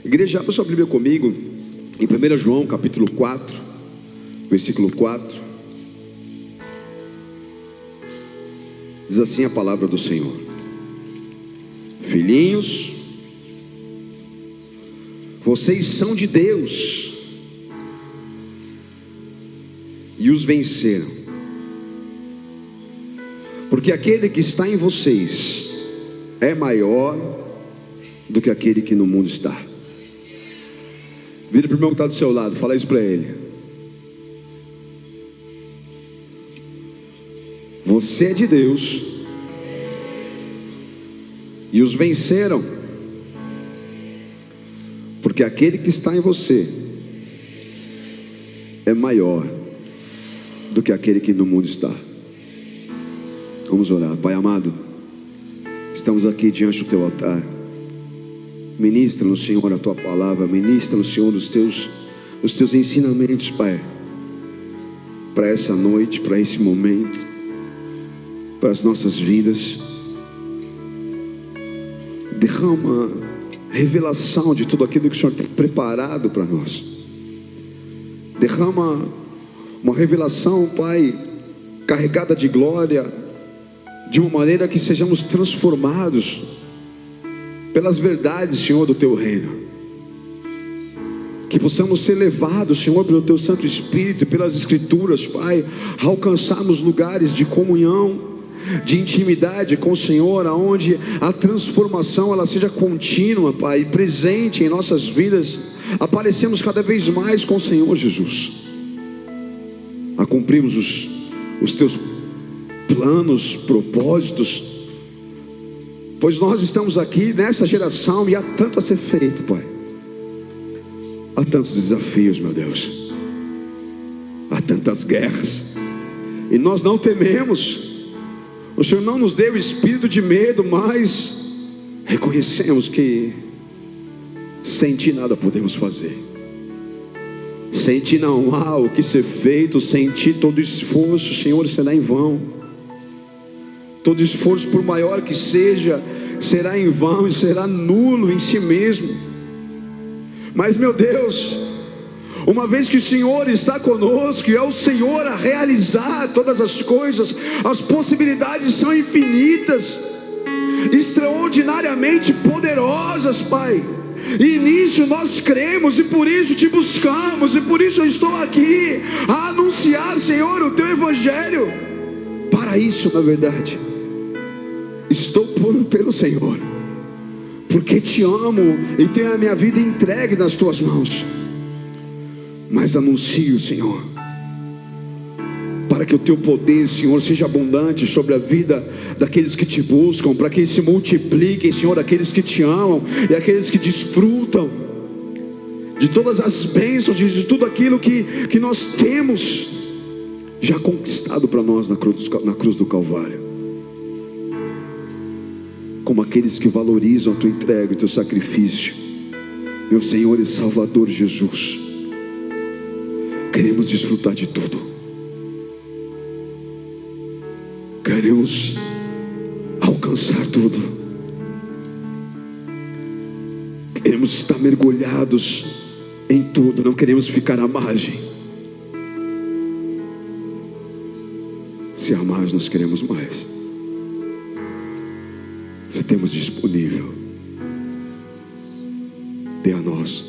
Igreja, abra sua Bíblia comigo em 1 João capítulo 4, versículo 4. Diz assim a palavra do Senhor: filhinhos, vocês são de Deus e os venceram, porque aquele que está em vocês é maior do que aquele que no mundo está. Vira para o irmão que está do seu lado, fala isso para ele. Você é de Deus e os venceram, porque aquele que está em você é maior do que aquele que no mundo está. Vamos orar. Pai amado, estamos aqui diante do teu altar. Ministra no Senhor a tua palavra, ministra no Senhor os teus ensinamentos, Pai, para essa noite, para esse momento, para as nossas vidas. Derrama revelação de tudo aquilo que o Senhor tem preparado para nós. Derrama uma revelação, Pai, carregada de glória, de uma maneira que sejamos transformados pelas verdades, Senhor, do teu reino. Que possamos ser levados, Senhor, pelo teu Santo Espírito e pelas Escrituras, Pai, a alcançarmos lugares de comunhão, de intimidade com o Senhor, aonde a transformação ela seja contínua, Pai, presente em nossas vidas. Aparecemos cada vez mais com o Senhor Jesus, a cumprirmos os teus planos, propósitos, pois nós estamos aqui nessa geração e há tanto a ser feito, Pai. Há tantos desafios, meu Deus, há tantas guerras, e nós não tememos. O Senhor não nos deu espírito de medo, mas reconhecemos que sem Ti nada podemos fazer. Sem Ti não há o que ser feito. Sem Ti todo esforço, Senhor, será em vão. Todo esforço, por maior que seja, será em vão e será nulo em si mesmo. Mas, meu Deus, uma vez que o Senhor está conosco e é o Senhor a realizar todas as coisas, as possibilidades são infinitas, extraordinariamente poderosas, Pai. E nisso nós cremos, e por isso Te buscamos, e por isso eu estou aqui a anunciar, Senhor, o Teu Evangelho. Para isso, na verdade, estou pelo Senhor, porque Te amo e tenho a minha vida entregue nas Tuas mãos. Mas anuncio, Senhor, para que o Teu poder, Senhor, seja abundante sobre a vida daqueles que Te buscam, para que se multipliquem, Senhor, aqueles que Te amam e aqueles que desfrutam de todas as bênçãos, de tudo aquilo que nós temos já conquistado para nós na cruz do Calvário. Como aqueles que valorizam a Tua entrega e o Teu sacrifício, meu Senhor e Salvador Jesus, queremos desfrutar de tudo. Queremos alcançar tudo. Queremos estar mergulhados em tudo. Não queremos ficar à margem. Se há mais, nós queremos mais. Se temos disponível, dê a nós.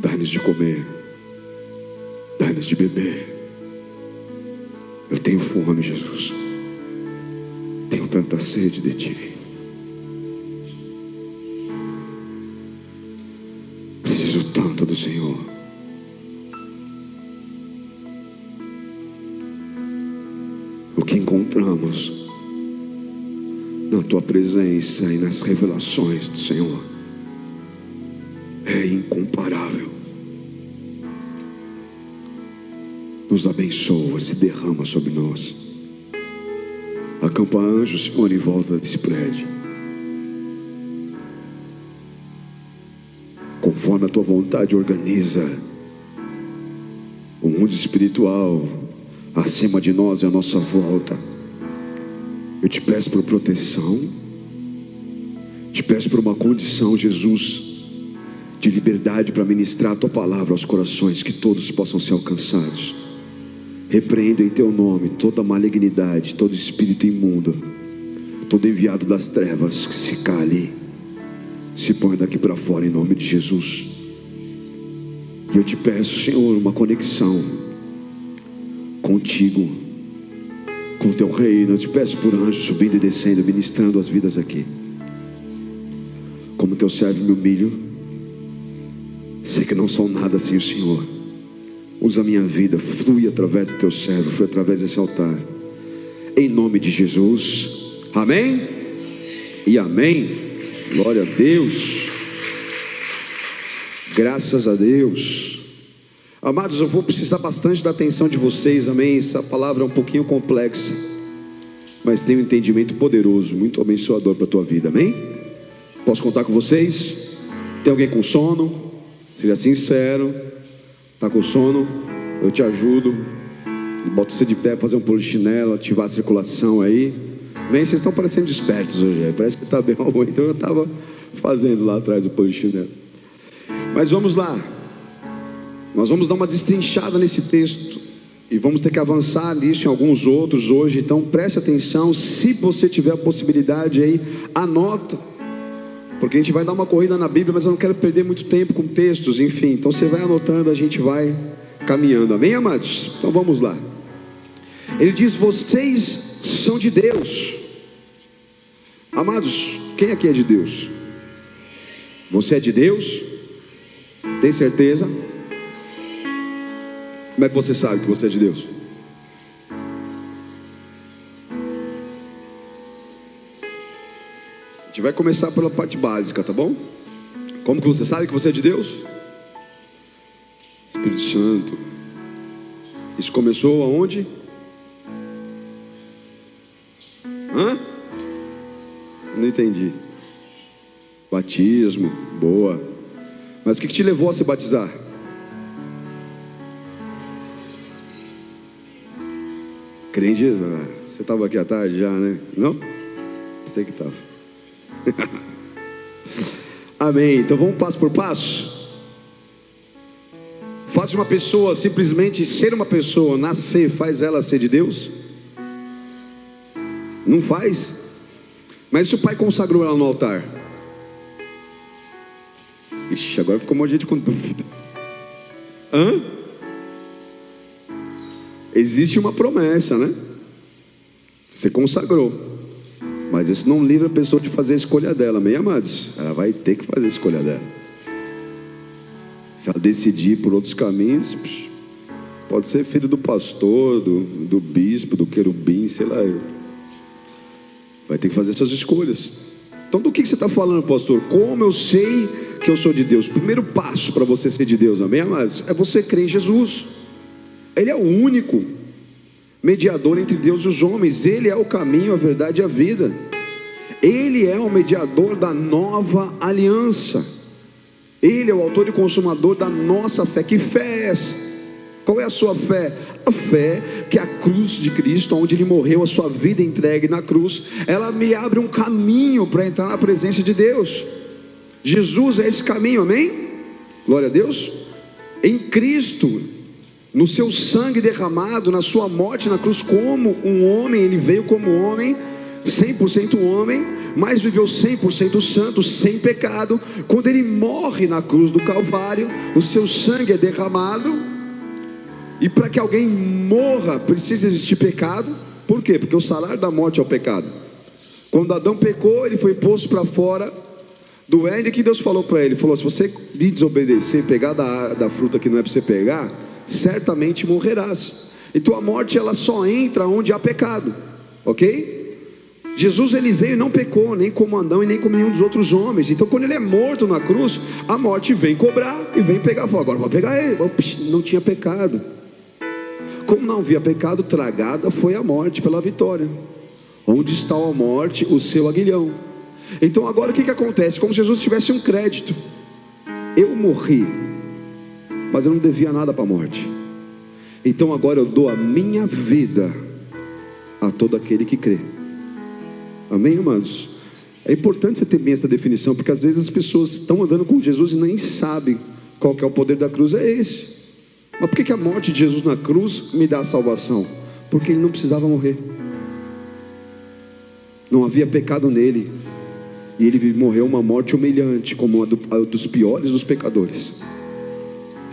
Dá-nos de comer, dá-nos de beber. Eu tenho fome, Jesus. Tenho tanta sede de Ti. Preciso tanto do Senhor. O que encontramos na Tua presença e nas revelações do Senhor é incomparável. Nos abençoa, se derrama sobre nós. Acampa anjos, Senhor, em volta desse prédio, conforme a Tua vontade. Organiza o mundo espiritual acima de nós e à nossa volta. Eu Te peço por proteção, Te peço por uma condição, Jesus, de liberdade para ministrar a tua palavra aos corações, que todos possam ser alcançados. Repreendo em teu nome toda malignidade, todo espírito imundo, todo enviado das trevas, que se cale, se põe daqui para fora em nome de Jesus. E eu te peço, Senhor, uma conexão contigo, com o teu reino. Eu te peço por anjo subindo e descendo, ministrando as vidas aqui. Como teu servo me humilho, sei que não sou nada sem o Senhor. Usa a minha vida, flui através do teu servo, flui através desse altar, em nome de Jesus, amém? E amém. Glória a Deus, graças a Deus. Amados, eu vou precisar bastante da atenção de vocês, amém? Essa palavra é um pouquinho complexa, mas tem um entendimento poderoso, muito abençoador para a tua vida, amém? Posso contar com vocês? Tem alguém com sono? Seja sincero. Está com sono? Eu te ajudo. Boto você de pé, fazer um polichinelo, ativar a circulação aí. Bem, vocês estão parecendo despertos hoje. Parece que está bem ruim. Então eu estava fazendo lá atrás o polichinelo. Mas vamos lá. Nós vamos dar uma destrinchada nesse texto. E vamos ter que avançar nisso em alguns outros hoje. Então preste atenção. Se você tiver a possibilidade aí, anota. Porque a gente vai dar uma corrida na Bíblia, mas eu não quero perder muito tempo com textos, enfim. Então você vai anotando, a gente vai caminhando, amém, amados? Então vamos lá. Ele diz: vocês são de Deus. Amados, quem aqui é de Deus? Você é de Deus? Tem certeza? Como é que você sabe que você é de Deus? A gente vai começar pela parte básica, tá bom? Como que você sabe que você é de Deus? Espírito Santo. Isso começou aonde? Não entendi. Batismo, boa. Mas o que te levou a se batizar? Crê em Jesus. Você estava aqui à tarde já, né? Não? Você que estava. Amém. Então vamos passo por passo. Faz uma pessoa simplesmente ser uma pessoa, nascer, faz ela ser de Deus? Não faz. Mas se o pai consagrou ela no altar? Ixi, agora ficou um monte de gente com dúvida. Existe uma promessa, né? Você consagrou. Mas isso não livra a pessoa de fazer a escolha dela, amém, amados? Ela vai ter que fazer a escolha dela. Se ela decidir por outros caminhos, pode ser filho do pastor, do bispo, do querubim, sei lá. Vai ter que fazer essas escolhas. Então do que você está falando, pastor? Como eu sei que eu sou de Deus? O primeiro passo para você ser de Deus, amém, amados? É você crer em Jesus. Ele é o único mediador entre Deus e os homens. Ele é o caminho, a verdade e a vida. Ele é o mediador da nova aliança. Ele é o autor e consumador da nossa fé. Que fé é essa? Qual é a sua fé? A fé que a cruz de Cristo, onde Ele morreu, a sua vida entregue na cruz, ela me abre um caminho para entrar na presença de Deus. Jesus é esse caminho, amém? Glória a Deus. Em Cristo, no seu sangue derramado, na sua morte na cruz, como um homem, Ele veio como homem, 100% homem, mas viveu 100% santo, sem pecado. Quando Ele morre na cruz do Calvário, o seu sangue é derramado. E para que alguém morra, precisa existir pecado. Por quê? Porque o salário da morte é o pecado. Quando Adão pecou, ele foi posto para fora do Éden. E que Deus falou para ele? Falou: se você me desobedecer, pegar da fruta que não é para você pegar, certamente morrerás. Então a morte, ela só entra onde há pecado, ok? Jesus, ele veio e não pecou, nem como Adão e nem como nenhum dos outros homens. Então quando ele é morto na cruz, a morte vem cobrar e vem pegar. Fala: agora vou pegar ele. Não tinha pecado. Como não havia pecado, tragada foi a morte pela vitória. Onde está a morte, o seu aguilhão. Então agora o que acontece? Como se Jesus tivesse um crédito. Eu morri, mas eu não devia nada para a morte. Então agora eu dou a minha vida a todo aquele que crê. Amém, amados? É importante você ter bem essa definição, porque às vezes as pessoas estão andando com Jesus e nem sabem qual que é o poder da cruz. É esse. Mas por que a morte de Jesus na cruz me dá a salvação? Porque ele não precisava morrer. Não havia pecado nele. E ele morreu uma morte humilhante, como a dos piores dos pecadores.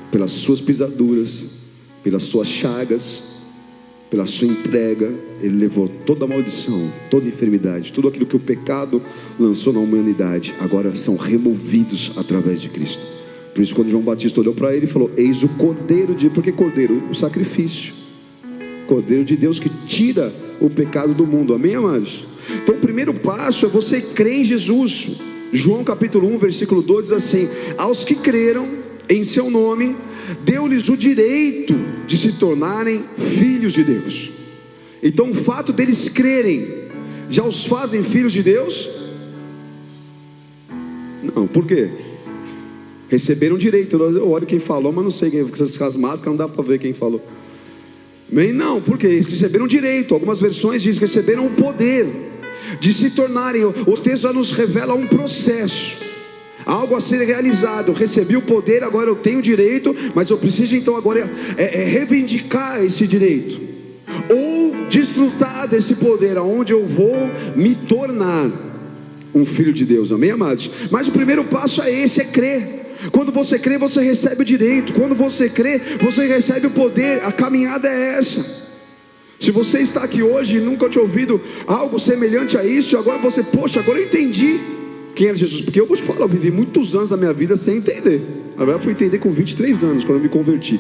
Pelas suas pisaduras, pelas suas chagas, pela sua entrega, ele levou toda a maldição, toda a enfermidade, tudo aquilo que o pecado lançou na humanidade, agora são removidos através de Cristo. Por isso, quando João Batista olhou para ele e falou: eis o Cordeiro de... Por que Cordeiro? O sacrifício. Cordeiro de Deus que tira o pecado do mundo. Amém, amados? Então o primeiro passo é você crer em Jesus. João capítulo 1 versículo 12 diz assim: aos que creram em seu nome, deu-lhes o direito de se tornarem filhos de Deus. Então o fato deles crerem já os fazem filhos de Deus? Não, por quê? Receberam direito. Eu olho quem falou, mas não sei quem, porque essas máscaras não dá para ver quem falou. Bem, não, porque eles receberam direito. Algumas versões dizem que receberam o poder de se tornarem. O texto já nos revela um processo, algo a ser realizado. Eu recebi o poder, agora eu tenho direito, mas eu preciso então agora reivindicar esse direito, ou desfrutar desse poder, aonde eu vou me tornar um filho de Deus. Amém, amados? Mas o primeiro passo é esse, é crer. Quando você crê, você recebe o direito. Quando você crê, você recebe o poder. A caminhada é essa. Se você está aqui hoje e nunca tinha ouvido algo semelhante a isso, agora você, poxa, agora eu entendi quem era Jesus. Porque eu vou te falar, eu vivi muitos anos da minha vida sem entender. Na verdade, eu fui entender com 23 anos, quando eu me converti.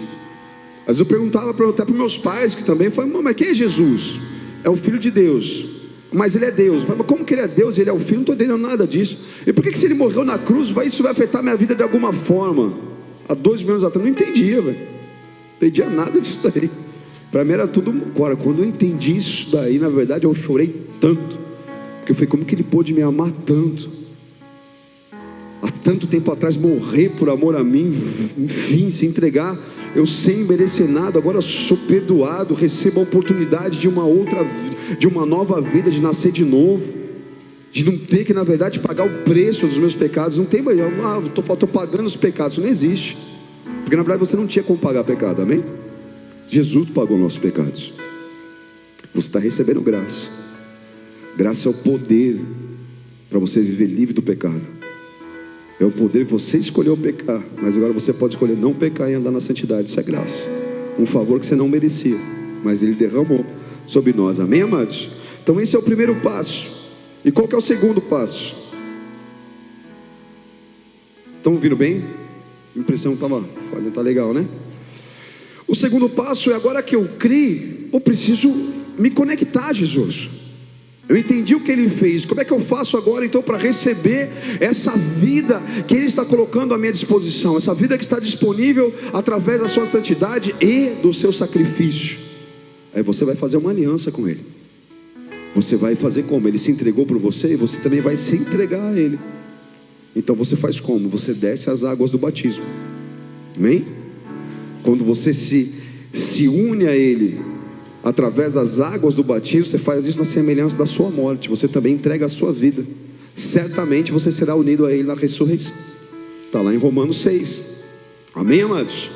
Mas eu perguntava até para meus pais, que também falavam: mas quem é Jesus? É o Filho de Deus. Mas ele é Deus. Mas como que ele é Deus e ele é o Filho? Não estou entendendo nada disso. E por que se ele morreu na cruz, isso vai afetar minha vida de alguma forma? Há 2 anos atrás, não entendia, velho. Não entendia nada disso daí. Para mim era tudo. Agora, quando eu entendi isso daí, na verdade eu chorei tanto. Porque eu falei: como que ele pôde me amar tanto? Há tanto tempo atrás, morrer por amor a mim, enfim, se entregar. Eu sem merecer nada, agora sou perdoado, recebo a oportunidade de uma nova vida, de nascer de novo, de não ter que, na verdade, pagar o preço dos meus pecados. Não tem mais, estou pagando os pecados. Isso não existe, porque na verdade você não tinha como pagar pecado. Amém? Jesus pagou nossos pecados. Você está recebendo graça. Graça é o poder para você viver livre do pecado. É o poder que você escolheu pecar, mas agora você pode escolher não pecar e andar na santidade. Isso é graça, um favor que você não merecia, mas ele derramou sobre nós. Amém, amados? Então esse é o primeiro passo. E qual que é o segundo passo? Estão ouvindo bem? A impressão que está legal, né? O segundo passo é: agora que eu criei, eu preciso me conectar a Jesus. Eu entendi o que ele fez. Como é que eu faço agora então para receber essa vida que ele está colocando à minha disposição? Essa vida que está disponível através da sua santidade e do seu sacrifício. Aí você vai fazer uma aliança com ele. Você vai fazer como? Ele se entregou por você, e você também vai se entregar a ele. Então você faz como? Você desce as águas do batismo. Amém? Quando você se une a ele através das águas do batismo, você faz isso na semelhança da sua morte. Você também entrega a sua vida. Certamente você será unido a ele na ressurreição. Está lá em Romanos 6. Amém, amados?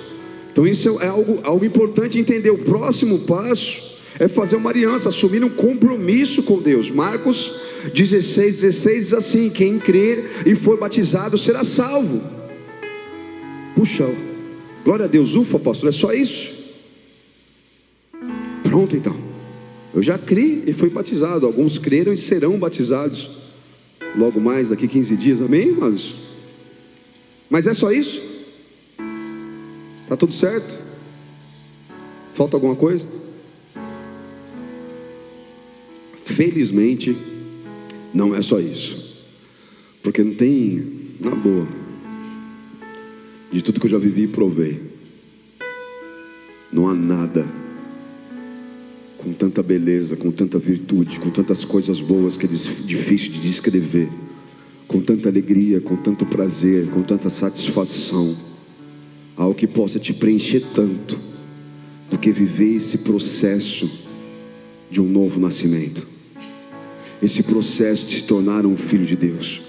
Então isso é algo importante entender. O próximo passo é fazer uma aliança, assumir um compromisso com Deus. Marcos 16:16 diz assim: quem crer e for batizado será salvo. Puxa, glória a Deus. Ufa, pastor, é só isso? Pronto, então. Eu já criei e fui batizado. Alguns creram e serão batizados logo mais, daqui 15 dias. Amém, irmãos? Mas é só isso? Está tudo certo? Falta alguma coisa? Felizmente, não é só isso. Porque não tem, na boa, de tudo que eu já vivi e provei, não há nada com tanta beleza, com tanta virtude, com tantas coisas boas que é difícil de descrever, com tanta alegria, com tanto prazer, com tanta satisfação, algo que possa te preencher tanto, do que viver esse processo de um novo nascimento. esse processo de se tornar um filho de Deus.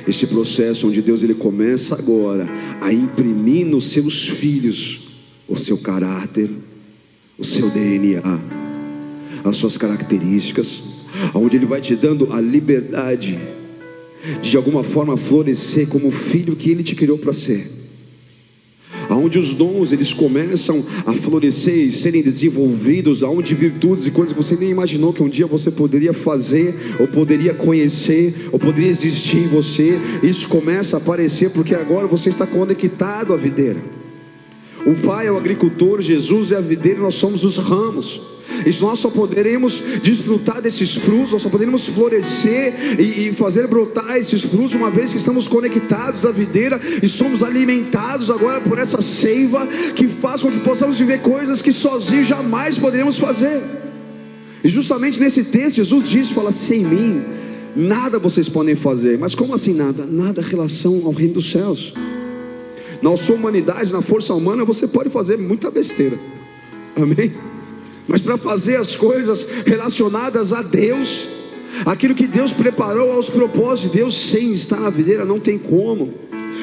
Esse processo onde Deus ele começa agora a imprimir nos seus filhos o seu caráter, o seu DNA, as suas características, onde Ele vai te dando a liberdade de alguma forma florescer como o filho que Ele te criou para ser. Aonde os dons eles começam a florescer e serem desenvolvidos, aonde virtudes e coisas que você nem imaginou que um dia você poderia fazer, ou poderia conhecer, ou poderia existir em você, isso começa a aparecer porque agora você está conectado à videira. O Pai é o agricultor, Jesus é a videira, nós somos os ramos. E nós só poderemos desfrutar desses frutos, nós só poderemos florescer e fazer brotar esses frutos, uma vez que estamos conectados à videira e somos alimentados agora por essa seiva que faz com que possamos viver coisas que sozinhos jamais poderíamos fazer. E justamente nesse texto Jesus diz, fala, sem mim nada vocês podem fazer. Mas como assim nada? Nada em relação ao reino dos céus. Na sua humanidade, na força humana, você pode fazer muita besteira, amém? Mas para fazer as coisas relacionadas a Deus, aquilo que Deus preparou aos propósitos de Deus, sem estar na videira, não tem como.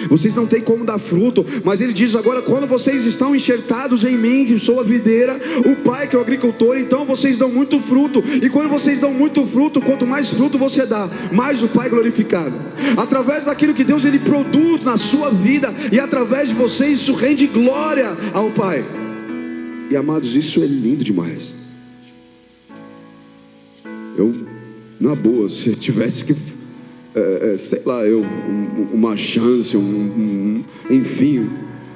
Vocês não têm como dar fruto. Mas Ele diz agora, quando vocês estão enxertados em mim, que sou a videira, o Pai que é o agricultor, então vocês dão muito fruto. E quando vocês dão muito fruto, quanto mais fruto você dá, mais o Pai é glorificado. Através daquilo que Deus Ele produz na sua vida, e através de vocês, isso rende glória ao Pai. E amados, isso é lindo demais. Eu, na boa, se eu tivesse que sei lá, uma chance, enfim,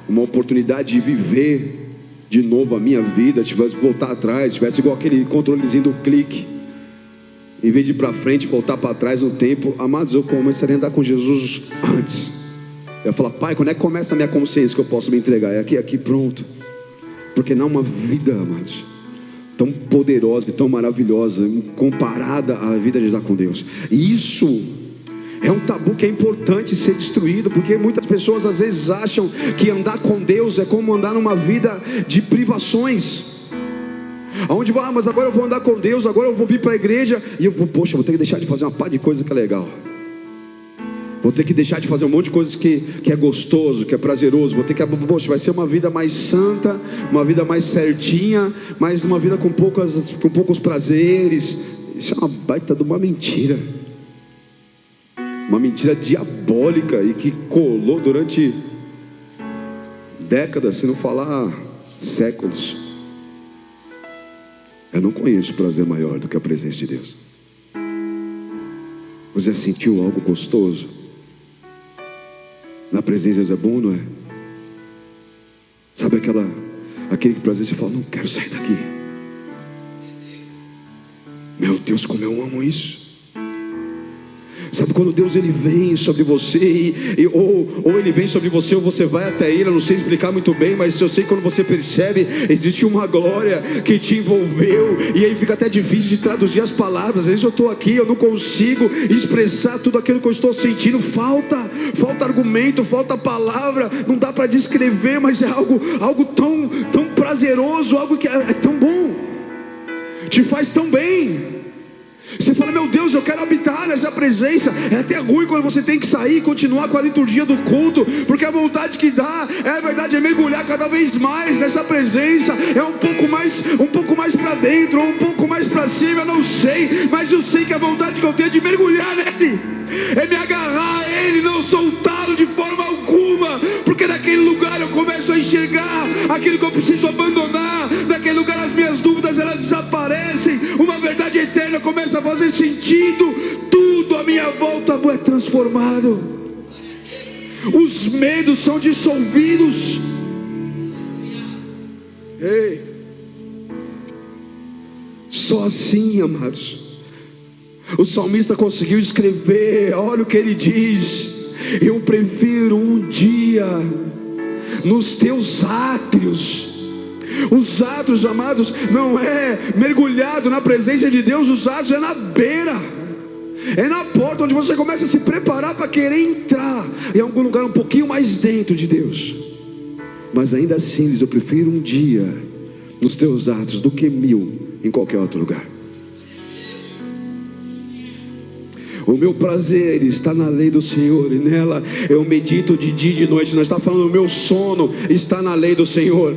uma oportunidade de viver de novo a minha vida, tivesse que voltar atrás, tivesse igual aquele controlezinho do clique, em vez de ir para frente, voltar para trás no tempo, amados, eu começaria a andar com Jesus antes. Eu ia falar, Pai, quando é que começa a minha consciência que eu posso me entregar? É aqui, pronto. Porque não é uma vida, amados, tão poderosa e tão maravilhosa comparada à vida de andar com Deus. E isso é um tabu que é importante ser destruído, porque muitas pessoas às vezes acham que andar com Deus é como andar numa vida de privações, aonde vai, mas agora eu vou andar com Deus, agora eu vou vir para a igreja e eu vou, poxa, vou ter que deixar de fazer uma par de coisa que é legal, vou ter que deixar de fazer um monte de coisas que é gostoso, que é prazeroso, vou ter que, poxa, vai ser uma vida mais santa, uma vida mais certinha, mas uma vida com poucos prazeres. Isso é uma baita de uma mentira. Uma mentira diabólica e que colou durante décadas, se não falar séculos. Eu não conheço prazer maior do que a presença de Deus. Você sentiu algo gostoso? Na presença de Deus é bom, não é? Sabe aquele prazer que você fala, não quero sair daqui. Meu Deus, como eu amo isso. Sabe quando Deus ele vem sobre você ou ele vem sobre você ou você vai até ele, eu não sei explicar muito bem, mas eu sei que quando você percebe, existe uma glória que te envolveu, e aí fica até difícil de traduzir as palavras. Às vezes eu estou aqui, eu não consigo expressar tudo aquilo que eu estou sentindo, falta argumento, falta palavra, não dá para descrever, mas é algo tão prazeroso, algo que é tão bom, te faz tão bem. Você fala, meu Deus, eu quero habitar nessa presença. É até ruim quando você tem que sair e continuar com a liturgia do culto, porque a vontade que dá, é verdade, é mergulhar cada vez mais nessa presença. É um pouco mais para dentro, ou um pouco mais para cima, eu não sei, mas eu sei que a vontade que eu tenho é de mergulhar nele, é me agarrar a ele, não soltá-lo de forma alguma, porque naquele lugar eu começo a enxergar aquilo que eu preciso abandonar. Naquele lugar as minhas dúvidas elas desaparecem, uma verdade eterna começa a fazer sentido, tudo à minha volta é transformado, os medos são dissolvidos. Ei, só assim, amados, o salmista conseguiu escrever, olha o que ele diz: eu prefiro um dia nos teus átrios. Os átrios, amados, não é mergulhado na presença de Deus, os átrios é na beira, é na porta onde você começa a se preparar para querer entrar em algum lugar um pouquinho mais dentro de Deus. Mas ainda assim, eu prefiro um dia nos teus átrios do que 1000 em qualquer outro lugar. O meu prazer está na lei do Senhor, e nela eu medito de dia e de noite. Nós está falando, o meu sono está na lei do Senhor.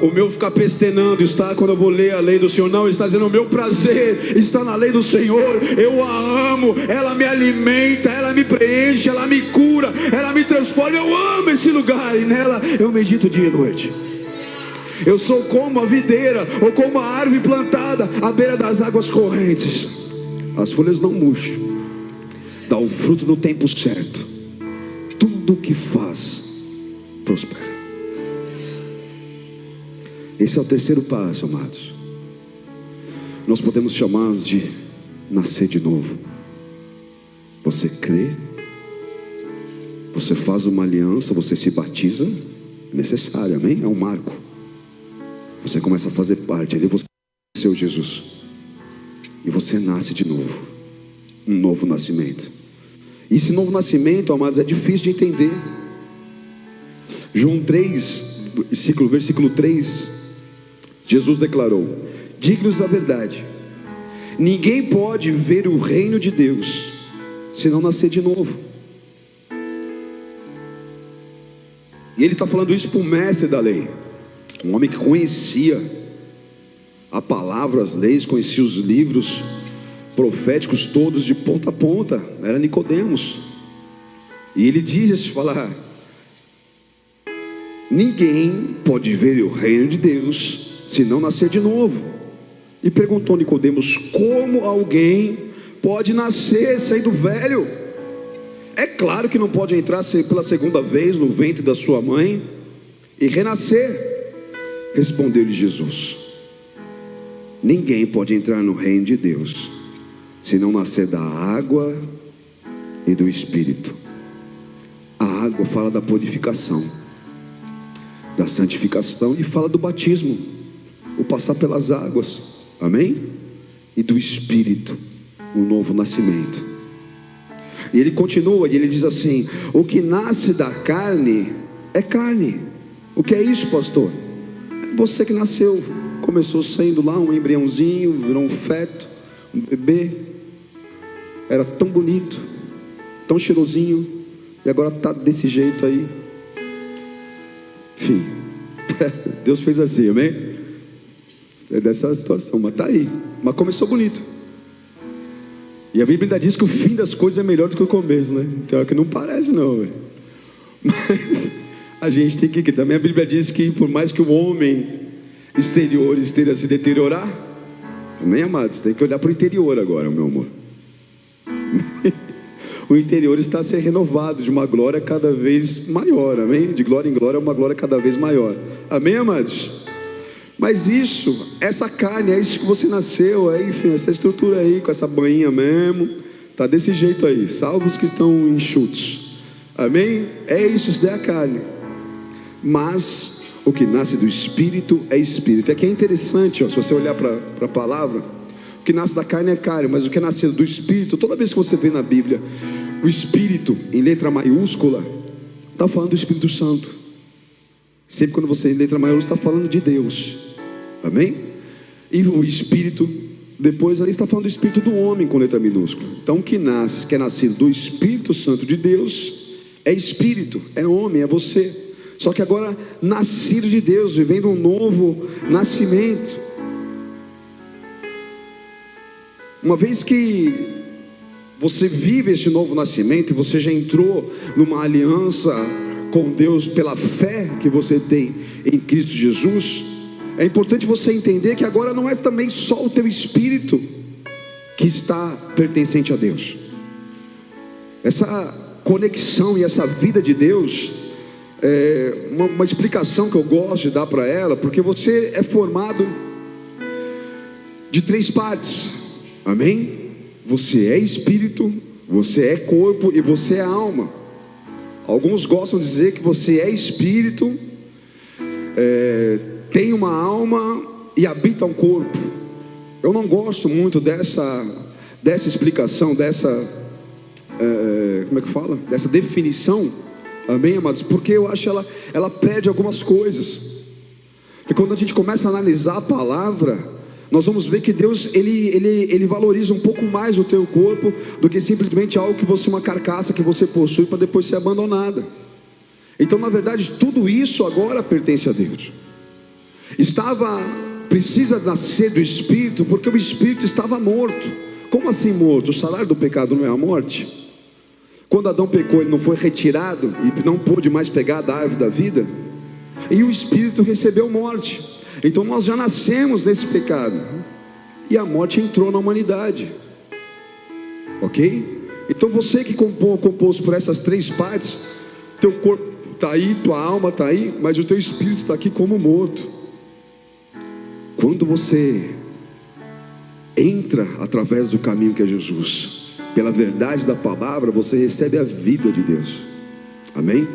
O meu ficar pestenando está quando eu vou ler a lei do Senhor. Não, ele está dizendo, o meu prazer está na lei do Senhor. Eu a amo, ela me alimenta, ela me preenche, ela me cura, ela me transforma. Eu amo esse lugar, e nela eu medito dia e noite. Eu sou como a videira, ou como a árvore plantada à beira das águas correntes. As folhas não murcham, dá o fruto no tempo certo. Tudo que faz prospera. Esse é o terceiro passo, amados. Nós podemos chamar de nascer de novo. Você crê, você faz uma aliança, você se batiza, é necessário, amém? É um marco. Você começa a fazer parte, ali você é o seu Jesus. E você nasce de novo. Um novo nascimento. E esse novo nascimento, amados, é difícil de entender. João 3, versículo 3, Jesus declarou: digo-lhes a verdade, ninguém pode ver o reino de Deus se não nascer de novo. E ele está falando isso para o mestre da lei, um homem que conhecia a palavra, as leis, conhecia os livros proféticos todos de ponta a ponta. Era Nicodemos. E ele diz, ninguém pode ver o reino de Deus se não nascer de novo. E perguntou Nicodemos, como alguém pode nascer sendo velho? É claro que não pode entrar pela segunda vez no ventre da sua mãe e renascer. Respondeu-lhe Jesus: ninguém pode entrar no reino de Deus se não nascer da água e do Espírito. A água fala da purificação, da santificação, e fala do batismo, o passar pelas águas, amém? E do Espírito, o novo nascimento. E ele continua, e ele diz assim: o que nasce da carne é carne. O que é isso, pastor? É você que nasceu, começou sendo lá um embriãozinho, virou um feto, um bebê, era tão bonito, tão cheirosinho, e agora está desse jeito aí. Enfim, Deus fez assim, amém? É dessa situação, mas está aí, mas começou bonito. E a Bíblia ainda diz que o fim das coisas é melhor do que o começo, né? Então é que não parece não, velho. Mas a gente tem que também a Bíblia diz que por mais que o homem exterior esteja a se deteriorar, amém, amados? Tem que olhar para o interior agora, meu amor. O interior está a ser renovado de uma glória cada vez maior, amém? De glória em glória, uma glória cada vez maior, amém, amados? Mas isso, essa carne, é isso que você nasceu, é, enfim, essa estrutura aí, com essa banhinha mesmo, tá desse jeito aí, salvo os que estão enxutos, amém? É isso, isso é a carne. Mas o que nasce do Espírito é Espírito. É que é interessante, ó, se você olhar para a palavra, o que nasce da carne é carne, mas o que é nascido do Espírito, toda vez que você vê na Bíblia o Espírito em letra maiúscula, está falando do Espírito Santo. Sempre quando você em letra maiúscula está falando de Deus, amém? E o Espírito, depois ali está falando do Espírito do homem com letra minúscula. Então o que nasce, que é nascido do Espírito Santo de Deus, é Espírito, é homem, é você. Só que agora nascido de Deus, vivendo um novo nascimento. Uma vez que você vive esse novo nascimento, e você já entrou numa aliança com Deus pela fé que você tem em Cristo Jesus, é importante você entender que agora não é também só o teu espírito que está pertencente a Deus. Essa conexão e essa vida de Deus é uma explicação que eu gosto de dar para ela, porque você é formado de 3 partes, amém? Você é espírito, você é corpo e você é alma. Alguns gostam de dizer que você é espírito, tem uma alma e habita um corpo. Eu não gosto muito dessa explicação, dessa definição, amém, amados? Porque eu acho ela perde algumas coisas. E quando a gente começa a analisar a palavra, nós vamos ver que Deus, Ele valoriza um pouco mais o teu corpo do que simplesmente algo que você, uma carcaça que você possui para depois ser abandonada. Então, na verdade, tudo isso agora pertence a Deus. Precisa nascer do Espírito, porque o Espírito estava morto. Como assim morto? O salário do pecado não é a morte? Quando Adão pecou, ele não foi retirado e não pôde mais pegar da árvore da vida? E o Espírito recebeu morte. Então nós já nascemos nesse pecado, e a morte entrou na humanidade, ok? Então você que composto por essas três partes, teu corpo está aí, tua alma está aí, mas o teu espírito está aqui como morto. Quando você entra através do caminho que é Jesus, pela verdade da palavra, você recebe a vida de Deus, amém?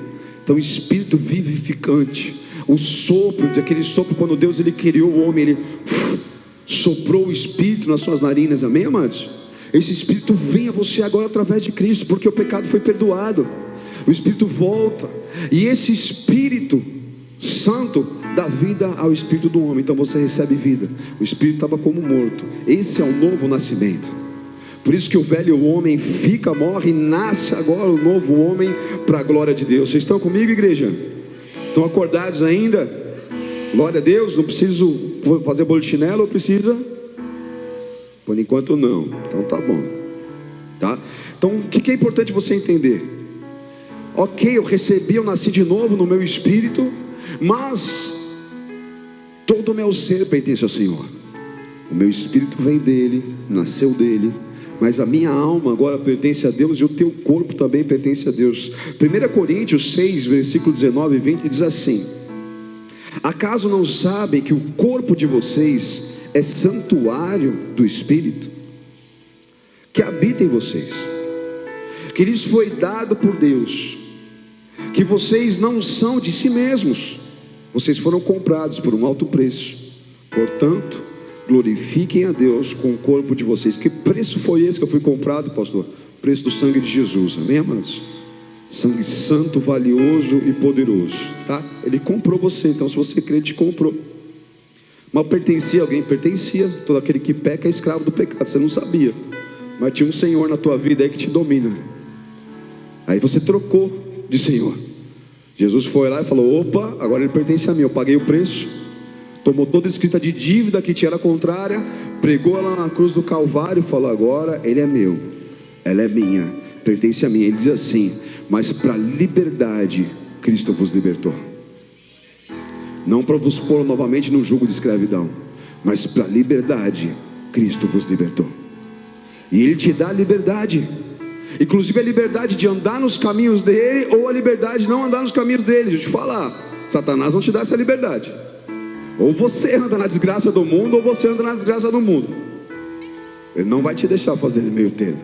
Então o Espírito vivificante, o sopro, aquele sopro, quando Deus ele criou o homem, ele soprou o Espírito nas suas narinas, amém, amados? Esse Espírito vem a você agora através de Cristo, porque o pecado foi perdoado, o Espírito volta, e esse Espírito Santo dá vida ao Espírito do homem, então você recebe vida. O Espírito estava como morto, esse é o novo nascimento. Por isso que o velho homem fica, morre, e nasce agora o novo homem para a glória de Deus. Vocês estão comigo, igreja? Estão acordados ainda? Glória a Deus. Não preciso fazer bolo de chinelo, ou precisa? Por enquanto não. Então tá bom, tá? Então o que é importante você entender? Ok, eu recebi, eu nasci de novo no meu espírito, mas todo o meu ser pertence ao Senhor. O meu espírito vem dele, nasceu dele, mas a minha alma agora pertence a Deus, e o teu corpo também pertence a Deus. 1 Coríntios 6, versículo 19 e 20 diz assim: acaso não sabem que o corpo de vocês é santuário do Espírito que habita em vocês, que lhes foi dado por Deus, que vocês não são de si mesmos, vocês foram comprados por um alto preço? Portanto, glorifiquem a Deus com o corpo de vocês. Que preço foi esse que eu fui comprado, pastor? Preço do sangue de Jesus, amém, amados? Sangue santo, valioso e poderoso, tá? Ele comprou você, então se você crê, te comprou. Mas pertencia a alguém? Pertencia. Todo aquele que peca é escravo do pecado, você não sabia, mas tinha um Senhor na tua vida aí que te domina. Aí você trocou de Senhor. Jesus foi lá e falou: opa, agora ele pertence a mim, eu paguei o preço. Tomou toda a escrita de dívida que te era contrária, pregou ela na cruz do Calvário e falou: agora ele é meu, ela é minha, pertence a mim. Ele diz assim: mas para liberdade Cristo vos libertou, não para vos pôr novamente no jugo de escravidão, mas para liberdade Cristo vos libertou. E Ele te dá a liberdade, inclusive a liberdade de andar nos caminhos dele, ou a liberdade de não andar nos caminhos dele. Deixa eu te falar, Satanás não te dá essa liberdade. Ou você anda na desgraça do mundo, ou você anda na desgraça do mundo. Ele não vai te deixar fazer meio termo.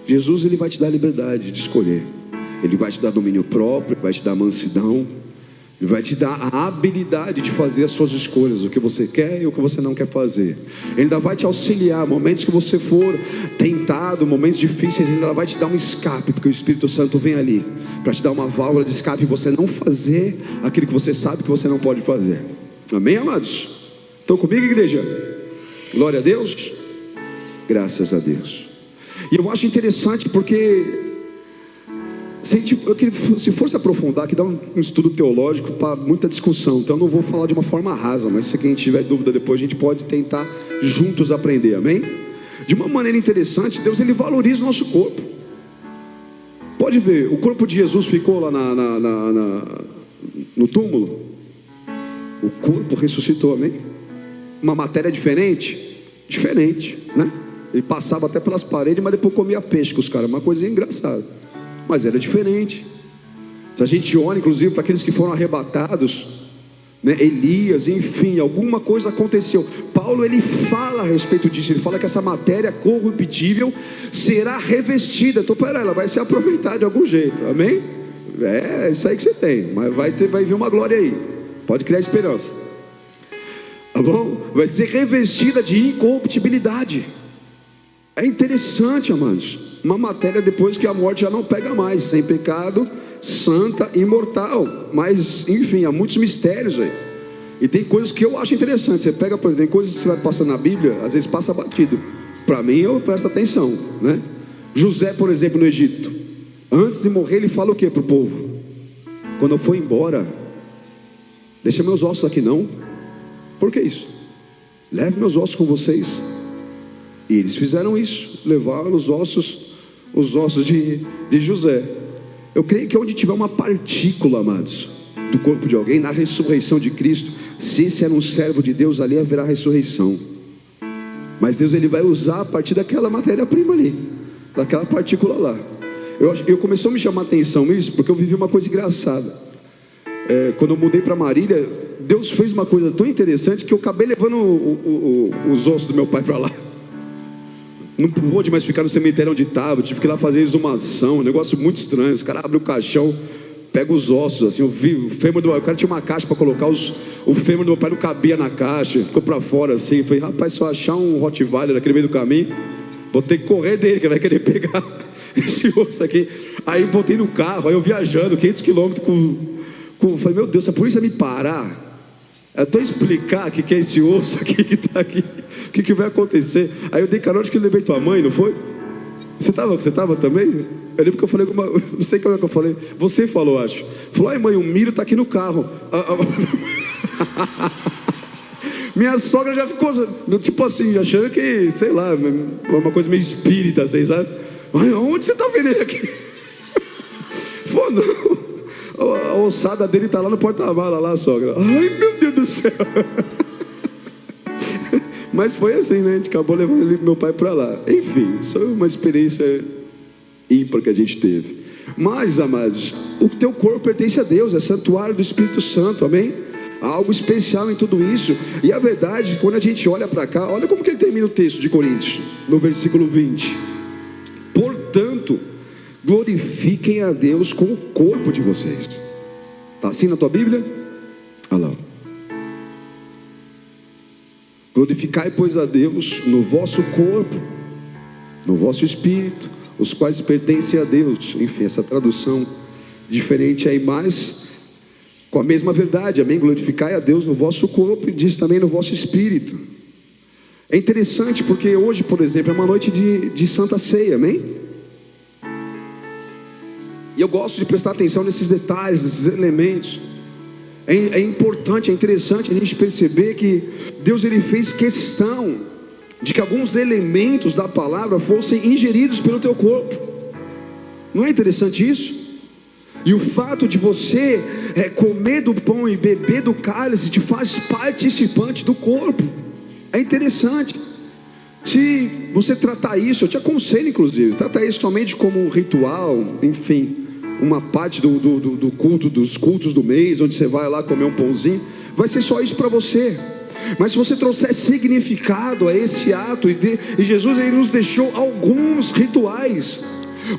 Jesus, ele vai te dar liberdade de escolher. Ele vai te dar domínio próprio, vai te dar mansidão, ele vai te dar a habilidade de fazer as suas escolhas, o que você quer e o que você não quer fazer. Ele ainda vai te auxiliar, momentos que você for tentado, momentos difíceis, ele ainda vai te dar um escape, porque o Espírito Santo vem ali para te dar uma válvula de escape e você não fazer aquilo que você sabe que você não pode fazer. Amém, amados? Estão comigo, igreja? Glória a Deus. Graças a Deus. E eu acho interessante porque se fosse aprofundar, que dá um estudo teológico para muita discussão, então eu não vou falar de uma forma rasa, mas se quem tiver dúvida depois a gente pode tentar juntos aprender, amém? De uma maneira interessante, Deus ele valoriza o nosso corpo. Pode ver, o corpo de Jesus ficou lá no túmulo, o corpo ressuscitou, amém? Uma matéria diferente, né? Ele passava até pelas paredes, mas depois comia peixe com os caras, uma coisinha engraçada, mas era diferente. Se a gente olha inclusive para aqueles que foram arrebatados, né? Elias, enfim, alguma coisa aconteceu. Paulo ele fala a respeito disso, ele fala que essa matéria corruptível será revestida. Então peraí, ela vai ser aproveitada de algum jeito, amém? É isso aí que você tem, mas vai vir uma glória aí, pode criar esperança, tá bom? Vai ser revestida de incorruptibilidade. É interessante, amados, uma matéria depois que a morte já não pega mais, sem pecado, santa, imortal. Mas enfim, há muitos mistérios aí. E tem coisas que eu acho interessante. Você pega, por exemplo, tem coisas que você vai passando na Bíblia, às vezes passa batido. Para mim, eu presto atenção, né? José, por exemplo, no Egito, antes de morrer, ele fala o que para o povo? Quando eu for embora, deixa meus ossos aqui não. Por que isso? Leve meus ossos com vocês. E eles fizeram isso, levaram os ossos de José. Eu creio que onde tiver uma partícula, amados, do corpo de alguém, na ressurreição de Cristo, se esse era um servo de Deus, ali haverá ressurreição. Mas Deus, ele vai usar a partir daquela matéria-prima ali, daquela partícula lá. Eu começou a me chamar a atenção isso, porque eu vivi uma coisa engraçada. Quando eu mudei para Marília, Deus fez uma coisa tão interessante que eu acabei levando os ossos do meu pai para lá. Não pôde mais ficar no cemitério onde estava, tive que ir lá fazer exumação, um negócio muito estranho. Os caras abrem o caixão, pegam os ossos, assim, eu vi o fêmur do meu pai. O cara tinha uma caixa para colocar o fêmur do meu pai, não cabia na caixa, ficou para fora assim. Eu falei, rapaz, se eu achar um Rottweiler naquele meio do caminho, vou ter que correr dele, que vai querer pegar esse osso aqui. Aí botei no carro, aí eu viajando 500 quilômetros falei, meu Deus, se a polícia me parar, até explicar o que é esse osso aqui que está aqui, o que vai acontecer. Aí eu dei carona, acho que eu levei tua mãe, não foi? Você estava também? Eu lembro que eu falei, não sei como é que eu falei. Você falou, acho. Falou, ai mãe, o milho está aqui no carro. Minha sogra já ficou, tipo assim, achando que, sei lá, uma coisa meio espírita, assim, sabe? Ai, onde você está vendo ele aqui? Falou, não. A ossada dele está lá no porta-mala, lá, sogra. Ai, meu Deus do céu. Mas foi assim, né? A gente acabou levando meu pai para lá. Enfim, isso é uma experiência ímpar que a gente teve. Mas, amados, o teu corpo pertence a Deus, é santuário do Espírito Santo, amém? Há algo especial em tudo isso. E a verdade, quando a gente olha para cá, olha como que ele termina o texto de Coríntios, no versículo 20. Portanto, glorifiquem a Deus com o corpo de vocês. Está assim na tua Bíblia? Olha lá. Glorificai, pois, a Deus no vosso corpo, no vosso espírito, os quais pertencem a Deus. Enfim, essa tradução diferente aí, mas com a mesma verdade, amém? Glorificai a Deus no vosso corpo e diz também no vosso espírito. É interessante porque hoje, por exemplo, é uma noite de Santa Ceia, amém? E eu gosto de prestar atenção nesses detalhes, nesses elementos. É importante, é interessante a gente perceber que Deus, ele fez questão de que alguns elementos da palavra fossem ingeridos pelo teu corpo. Não é interessante isso? E o fato de você comer do pão e beber do cálice te faz participante do corpo. É interessante. Se você tratar isso, eu te aconselho inclusive, tratar isso somente como um ritual, enfim, uma parte do culto, dos cultos do mês, onde você vai lá comer um pãozinho, vai ser só isso para você. Mas se você trouxer significado a esse ato, e Jesus, ele nos deixou alguns rituais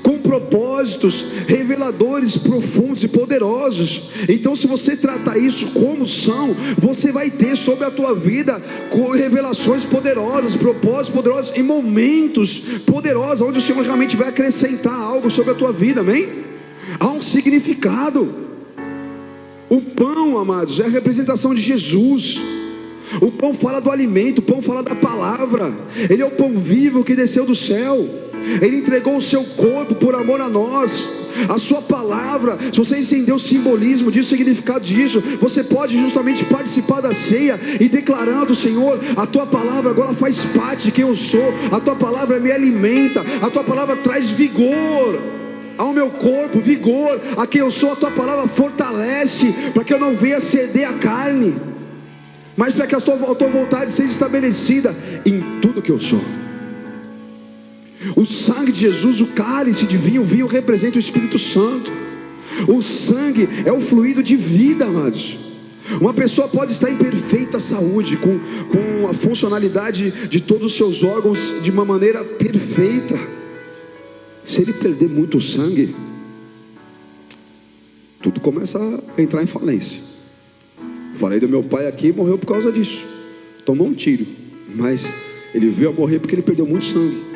com propósitos reveladores, profundos e poderosos. Então, se você tratar isso como são, você vai ter sobre a tua vida revelações poderosas, propósitos poderosos e momentos poderosos, onde o Senhor realmente vai acrescentar algo sobre a tua vida, amém? Há um significado. O pão, amados, é a representação de Jesus. O pão fala do alimento, o pão fala da palavra. Ele é o pão vivo que desceu do céu. Ele entregou o seu corpo por amor a nós. A sua palavra, se você entender o simbolismo disso, o significado disso, você pode justamente participar da ceia e declarando: Senhor, a tua palavra agora faz parte de quem eu sou. A tua palavra me alimenta, a tua palavra traz vigor ao meu corpo, vigor a quem eu sou. A tua palavra fortalece, para que eu não venha ceder a carne, mas para que a tua vontade seja estabelecida em tudo que eu sou. O sangue de Jesus, o cálice de vinho, o vinho representa o Espírito Santo. O sangue é o fluido de vida, amados. Uma pessoa pode estar em perfeita saúde, com a funcionalidade de todos os seus órgãos de uma maneira perfeita. Se ele perder muito sangue, tudo começa a entrar em falência. Falei do meu pai aqui, morreu por causa disso. Tomou um tiro, mas ele veio a morrer porque ele perdeu muito sangue.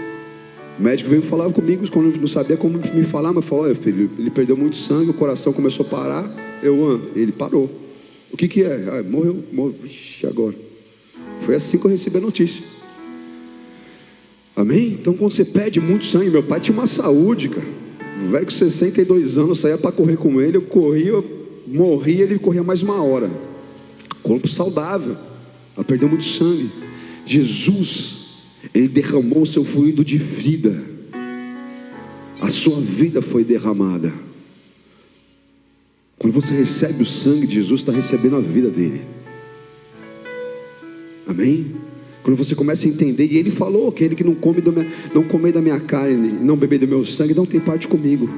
O médico veio falar comigo, quando não sabia como me falar, mas falou: olha filho, ele perdeu muito sangue, o coração começou a parar. Ele parou. O que é? Ah, morreu. Vixe, agora. Foi assim que eu recebi a notícia. Amém? Então quando você pede muito sangue, meu pai tinha uma saúde, cara. Um velho com 62 anos, eu saía para correr com ele, eu corria, morria, ele corria mais uma hora. Corpo saudável, ela perdeu muito sangue. Jesus, ele derramou o seu fluido de vida. A sua vida foi derramada. Quando você recebe o sangue de Jesus, está recebendo a vida dele. Amém? Quando você começa a entender, e ele falou: aquele que não comer da minha carne, não beber do meu sangue, não tem parte comigo.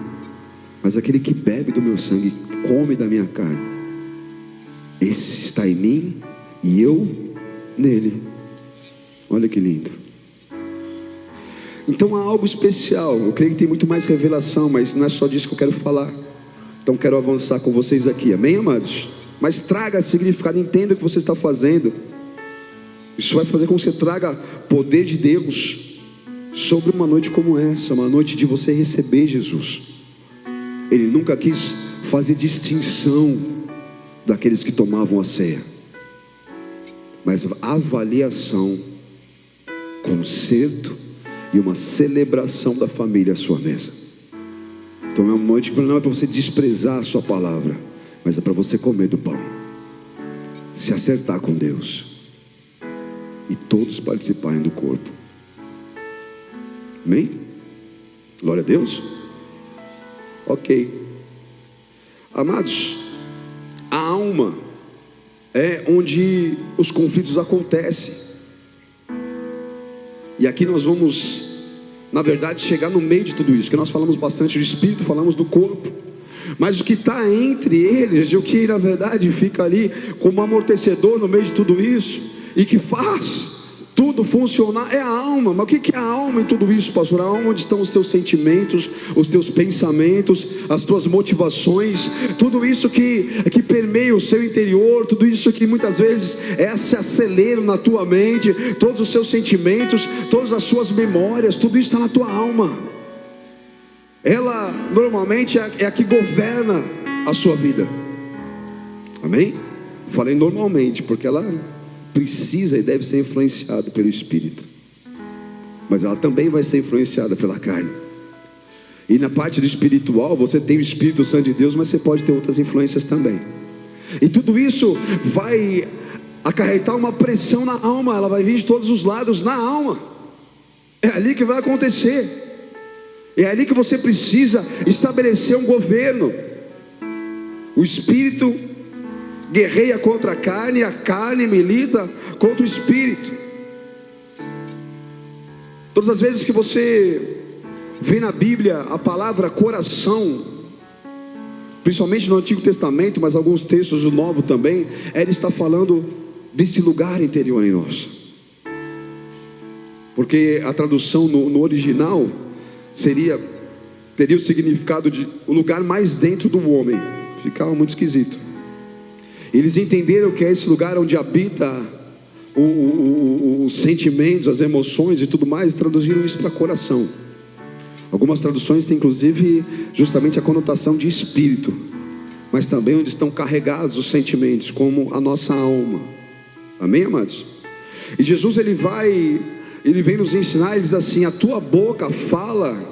Mas aquele que bebe do meu sangue, come da minha carne, esse está em mim e eu nele. Olha que lindo. Então há algo especial. Eu creio que tem muito mais revelação, mas não é só disso que eu quero falar. Então quero avançar com vocês aqui, amém, amados? Mas traga significado, entenda o que você está fazendo. Isso vai fazer com que você traga poder de Deus sobre uma noite como essa, uma noite de você receber Jesus. Ele nunca quis fazer distinção daqueles que tomavam a ceia, mas avaliação, concerto e uma celebração da família à sua mesa. Então é uma noite que não é para você desprezar a sua palavra, mas é para você comer do pão, se acertar com Deus e todos participarem do corpo. Amém? Glória a Deus. Ok. Amados, a alma é onde os conflitos acontecem. E aqui nós vamos, na verdade, chegar no meio de tudo isso, que nós falamos bastante do espírito, falamos do corpo, mas o que está entre eles, e o que na verdade fica ali como amortecedor no meio de tudo isso, e que faz tudo funcionar, é a alma. Mas o que é a alma em tudo isso, pastor? A alma onde estão os teus sentimentos, os teus pensamentos, as tuas motivações, tudo isso que permeia o seu interior, tudo isso que muitas vezes se acelera na tua mente, todos os seus sentimentos, todas as suas memórias, tudo isso está na tua alma. Ela normalmente é a que governa a sua vida. Amém? Falei normalmente, porque ela precisa e deve ser influenciada pelo Espírito, mas ela também vai ser influenciada pela carne. E na parte do espiritual, você tem o Espírito Santo de Deus, mas você pode ter outras influências também. E tudo isso vai acarretar uma pressão na alma, ela vai vir de todos os lados na alma. É ali que vai acontecer. É ali que você precisa estabelecer um governo. O Espírito guerreia contra a carne milita contra o espírito. Todas as vezes que você vê na Bíblia a palavra coração, principalmente no Antigo Testamento, mas alguns textos do Novo também, ela está falando desse lugar interior em nós. Porque a tradução no original teria o significado de o lugar mais dentro do homem. Ficava muito esquisito. Eles entenderam que é esse lugar onde habita os sentimentos, as emoções e tudo mais, traduziram isso para coração. Algumas traduções têm inclusive justamente a conotação de espírito, mas também onde estão carregados os sentimentos, como a nossa alma. Amém, amados? E Jesus ele vem nos ensinar, ele diz assim: a tua boca fala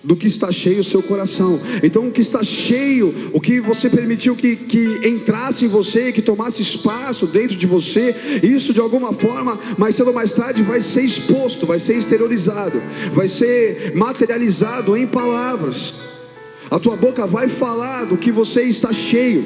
do que está cheio o seu coração. Então o que está cheio, o que você permitiu que entrasse em você, que tomasse espaço dentro de você, isso de alguma forma, mais cedo ou mais tarde vai ser exposto, vai ser exteriorizado, vai ser materializado em palavras. A tua boca vai falar do que você está cheio.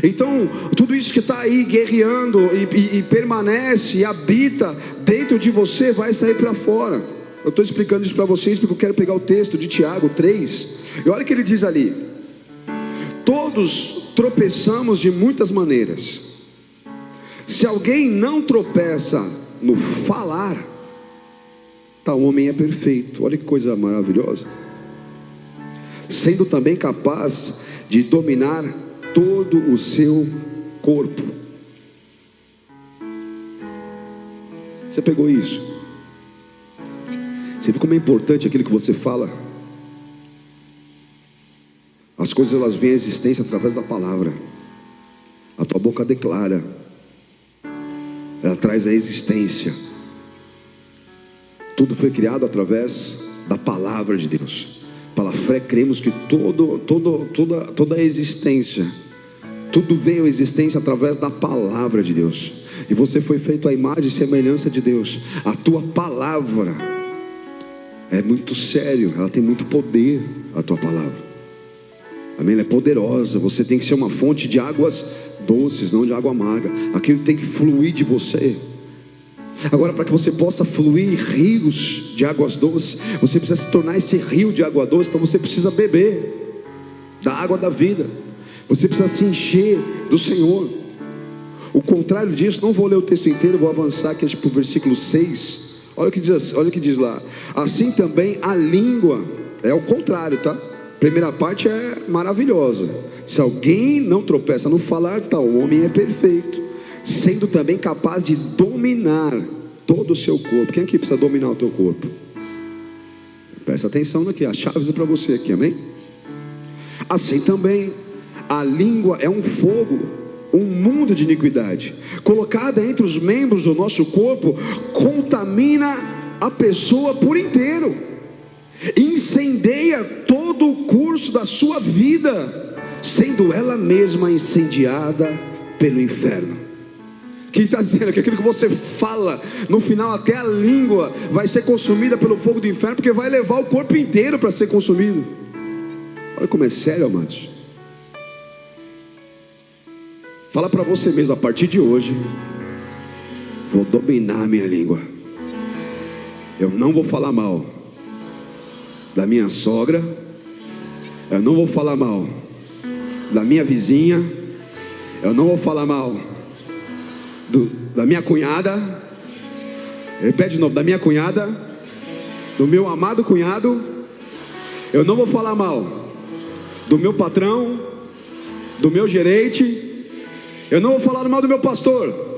Então tudo isso que está aí guerreando e permanece e habita dentro de você vai sair para fora. Eu estou explicando isso para vocês porque eu quero pegar o texto de Tiago 3. E olha o que ele diz ali: todos tropeçamos de muitas maneiras. Se alguém não tropeça no falar, tal homem é perfeito. Olha que coisa maravilhosa. Sendo também capaz de dominar todo o seu corpo. Você pegou isso? Você vê como é importante aquilo que você fala? As coisas elas vêm à existência através da palavra. A tua boca declara, ela traz a existência. Tudo foi criado através da palavra de Deus. Pela fé cremos que toda a existência, tudo veio à existência através da palavra de Deus. E você foi feito à imagem e semelhança de Deus. A tua palavra é muito sério, ela tem muito poder, a tua palavra. Amém? Ela é poderosa. Você tem que ser uma fonte de águas doces, não de água amarga. Aquilo tem que fluir de você. Agora, para que você possa fluir rios de águas doces, você precisa se tornar esse rio de água doce. Então você precisa beber da água da vida. Você precisa se encher do Senhor. O contrário disso, não vou ler o texto inteiro, vou avançar aqui para o versículo 6. Olha o que diz lá. Assim também a língua, é o contrário, tá? Primeira parte é maravilhosa. Se alguém não tropeça no falar, tal homem é perfeito, sendo também capaz de dominar todo o seu corpo. Quem aqui precisa dominar o teu corpo? Presta atenção aqui, as chaves é para você aqui, amém? Assim também a língua é um fogo, um mundo de iniquidade, colocada entre os membros do nosso corpo, contamina a pessoa por inteiro, incendeia todo o curso da sua vida, sendo ela mesma incendiada pelo inferno. Quem está dizendo que aquilo que você fala, no final até a língua vai ser consumida pelo fogo do inferno, porque vai levar o corpo inteiro para ser consumido. Olha como é sério, amados. Fala para você mesmo, a partir de hoje vou dominar a minha língua. Eu não vou falar mal da minha sogra, eu não vou falar mal da minha vizinha, eu não vou falar mal da minha cunhada. Repete de novo, da minha cunhada, do meu amado cunhado. Eu não vou falar mal do meu patrão, do meu gerente. Eu não vou falar mal do meu pastor.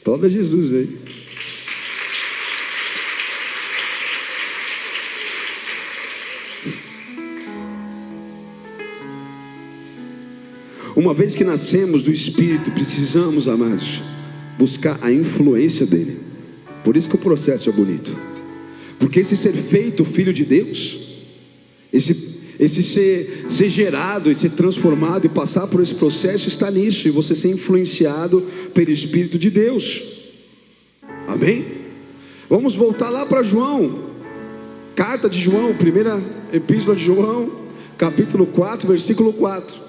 Toda Jesus aí. Uma vez que nascemos do Espírito, precisamos, amados, buscar a influência dele. Por isso que o processo é bonito. Porque esse ser feito filho de Deus, esse ser gerado e ser transformado e passar por esse processo está nisso, e você ser influenciado pelo Espírito de Deus. Amém? Vamos voltar lá para João, carta de João, primeira epístola de João, capítulo 4, versículo 4.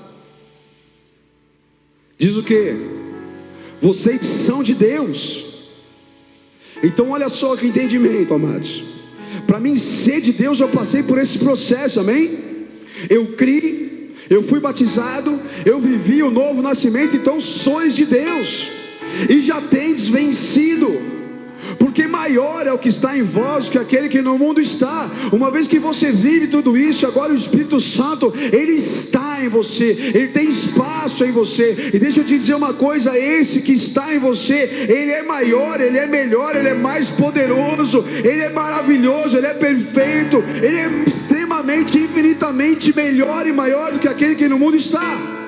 Diz o que? Vocês são de Deus. Então olha só que entendimento, amados. Para mim ser de Deus, eu passei por esse processo, amém? Eu criei, eu fui batizado, eu vivi o novo nascimento. Então sois de Deus, e já tendes vencido, porque maior é o que está em vós que aquele que no mundo está. Uma vez que você vive tudo isso, agora o Espírito Santo, ele está em você, ele tem espaço em você. E deixa eu te dizer uma coisa, esse que está em você, ele é maior, ele é melhor, ele é mais poderoso, ele é maravilhoso, ele é perfeito, ele é extremamente, infinitamente melhor e maior do que aquele que no mundo está.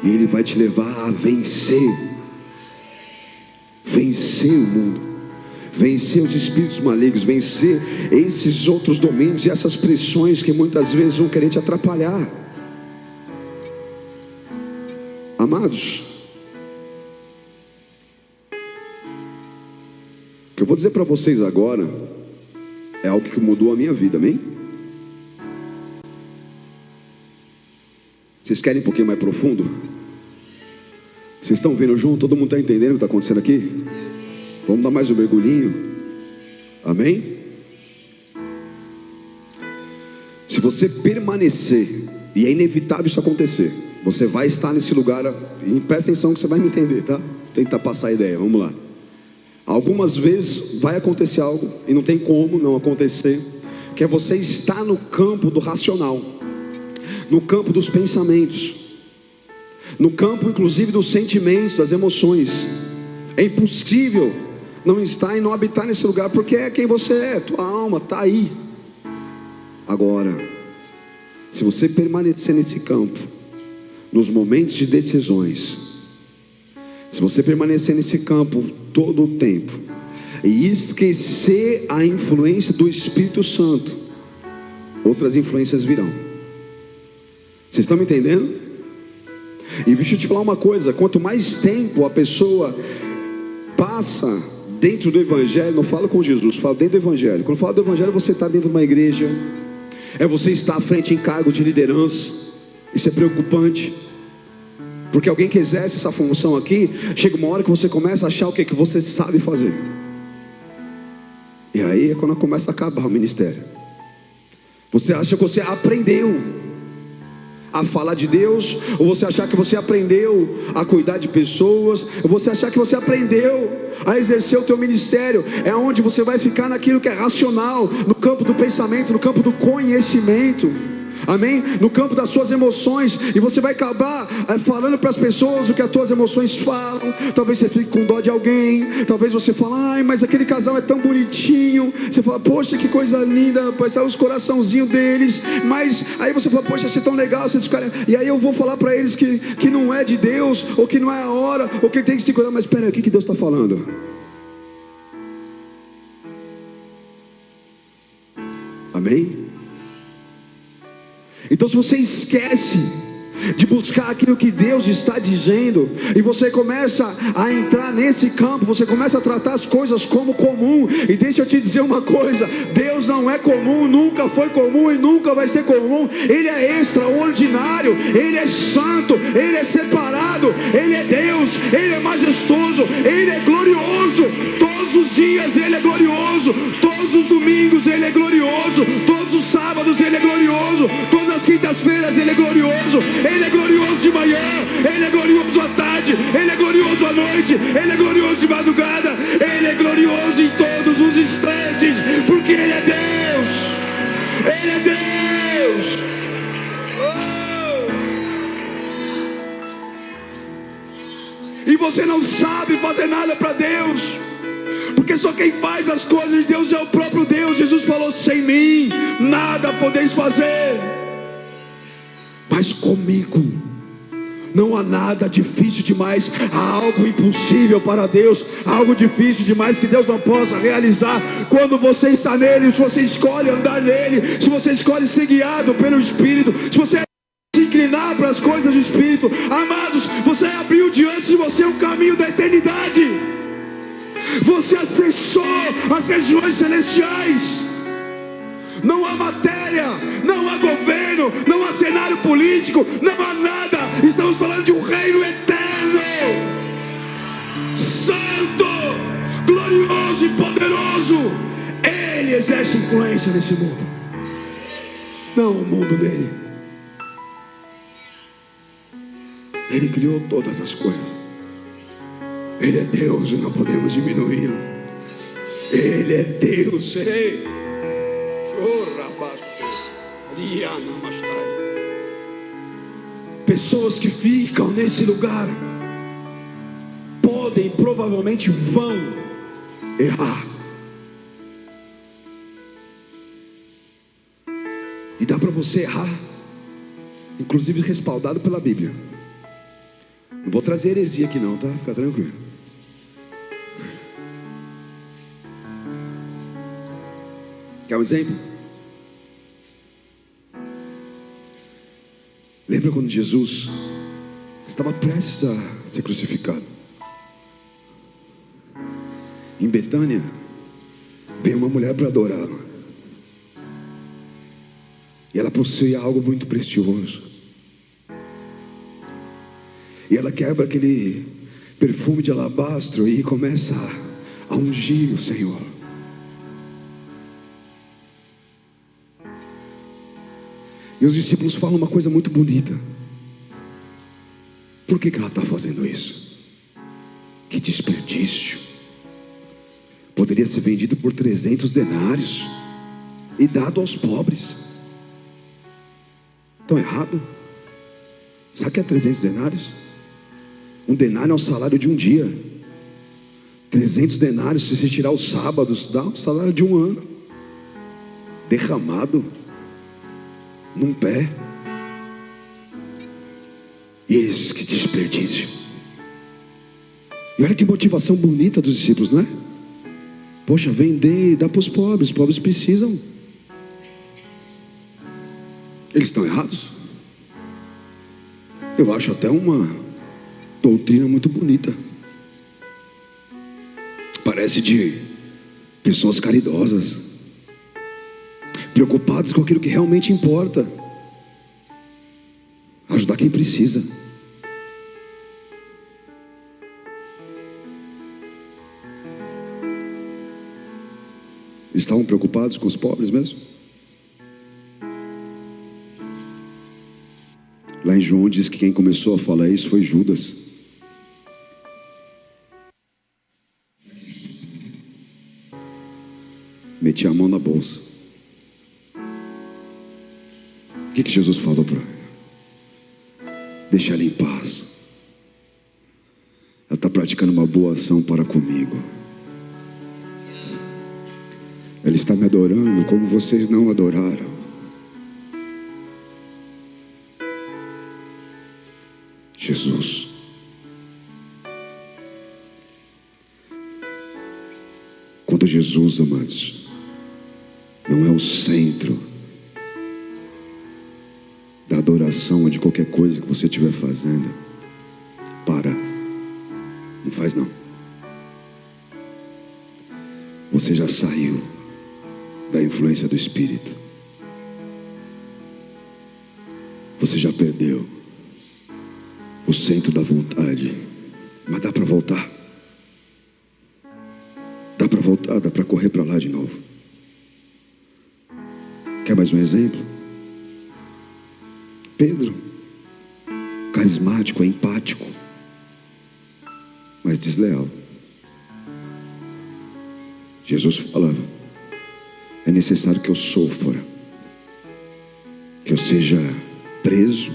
E ele vai te levar a vencer o mundo, vencer os espíritos malignos, vencer esses outros domínios e essas pressões que muitas vezes vão querer te atrapalhar. Amados, o que eu vou dizer para vocês agora é algo que mudou a minha vida, amém? Vocês querem um pouquinho mais profundo? Vocês estão vendo junto? Todo mundo está entendendo o que está acontecendo aqui? Vamos dar mais um mergulhinho. Amém? Se você permanecer, e é inevitável isso acontecer, você vai estar nesse lugar, e presta atenção que você vai me entender, tá? Vou tentar passar a ideia, vamos lá. Algumas vezes vai acontecer algo, e não tem como não acontecer, que é você estar no campo do racional, no campo dos pensamentos, no campo inclusive dos sentimentos, das emoções. É impossível não estar e não habitar nesse lugar, porque é quem você é, tua alma está aí. Agora, se você permanecer nesse campo, nos momentos de decisões, se você permanecer nesse campo todo o tempo, e esquecer a influência do Espírito Santo, outras influências virão. Vocês estão me entendendo? E deixa eu te falar uma coisa: quanto mais tempo a pessoa passa dentro do Evangelho, não falo com Jesus, falo dentro do Evangelho. Quando falo do Evangelho, você está dentro de uma igreja, você está à frente em cargo de liderança. Isso é preocupante, porque alguém que exerce essa função aqui, chega uma hora que você começa a achar o que você sabe fazer, e aí é quando começa a acabar o ministério. Você acha que você aprendeu a falar de Deus, ou você achar que você aprendeu a cuidar de pessoas, ou você achar que você aprendeu a exercer o teu ministério. É onde você vai ficar naquilo que é racional, no campo do pensamento, no campo do conhecimento, amém? No campo das suas emoções, e você vai acabar falando para as pessoas o que as tuas emoções falam. Talvez você fique com dó de alguém, talvez você fale: ai, mas aquele casal é tão bonitinho. Você fala: poxa, que coisa linda, rapaz, tá os coraçãozinhos deles. Mas aí você fala: poxa, isso é tão legal, vocês ficarem... E aí eu vou falar para eles que não é de Deus, ou que não é a hora, ou que tem que se cuidar. Mas espera aí, o que Deus está falando? Amém? Então, se você esquece de buscar aquilo que Deus está dizendo, e você começa a entrar nesse campo, você começa a tratar as coisas como comum. E deixa eu te dizer uma coisa: Deus não é comum, nunca foi comum e nunca vai ser comum. Ele é extraordinário, Ele é santo, Ele é separado, Ele é Deus, Ele é majestoso, Ele é glorioso. Todos os dias Ele é glorioso, todos os domingos Ele é glorioso, todos os sábados Ele é glorioso, todas as quintas-feiras Ele é glorioso. Ele é glorioso de manhã, Ele é glorioso à tarde, Ele é glorioso à noite, Ele é glorioso de madrugada, Ele é glorioso em todos os instantes, porque Ele é Deus, Ele é Deus. Oh! E você não sabe fazer nada para Deus, porque só quem faz as coisas de Deus é o próprio Deus. Jesus falou: sem mim nada podeis fazer, mas comigo não há nada difícil demais. Há algo impossível para Deus, algo difícil demais que Deus não possa realizar. Quando você está nele, se você escolhe andar nele, se você escolhe ser guiado pelo Espírito, se você se inclinar para as coisas do Espírito, amados, você abriu diante de você o caminho da eternidade. Você acessou as regiões celestiais. Não há matéria, não há governo, não há cenário político, não há nada. Estamos falando de um reino eterno, santo, glorioso e poderoso. Ele exerce influência nesse mundo, não o mundo dele. Ele criou todas as coisas. Ele é Deus e não podemos diminuí-lo. Ele é Deus. Ei. Pessoas que ficam nesse lugar podem, provavelmente vão errar. E dá para você errar, inclusive respaldado pela Bíblia. Não vou trazer heresia aqui não, tá? Fica tranquilo. Quer um exemplo? Lembra quando Jesus estava prestes a ser crucificado? Em Betânia, veio uma mulher para adorá-lo. E ela possuía algo muito precioso. E ela quebra aquele perfume de alabastro e começa a ungir o Senhor. E os discípulos falam uma coisa muito bonita. Por que ela está fazendo isso? Que desperdício. Poderia ser vendido por 300 denários e dado aos pobres. Estão errado? Sabe o que é 300 denários? Um denário é o salário de um dia. 300 denários, se você tirar os sábados, dá o salário de um ano derramado. num pé. E eles, que desperdício. E olha que motivação bonita dos discípulos, não é? Poxa, vender e dá para os pobres precisam. Eles estão errados? Eu acho até uma doutrina muito bonita. Parece de pessoas caridosas, preocupadas com aquilo que realmente importa: ajudar quem precisa. Estavam preocupados com os pobres mesmo? Lá em João diz que quem começou a falar isso foi Judas. Metia a mão na bolsa. O que Jesus falou para ele? Deixa ela em paz. Ela está praticando uma boa ação para comigo. Ela está me adorando como vocês não adoraram. Jesus. Quando Jesus, amados, não é o centro da adoração ou de qualquer coisa que você estiver fazendo, para. Não faz não. Você já saiu da influência do Espírito. Você já perdeu o centro da vontade. Mas dá para voltar. Dá para voltar, dá para correr para lá de novo. Quer mais um exemplo? Pedro, carismático, empático, mas desleal. Jesus falava: é necessário que eu sofra, que eu seja preso,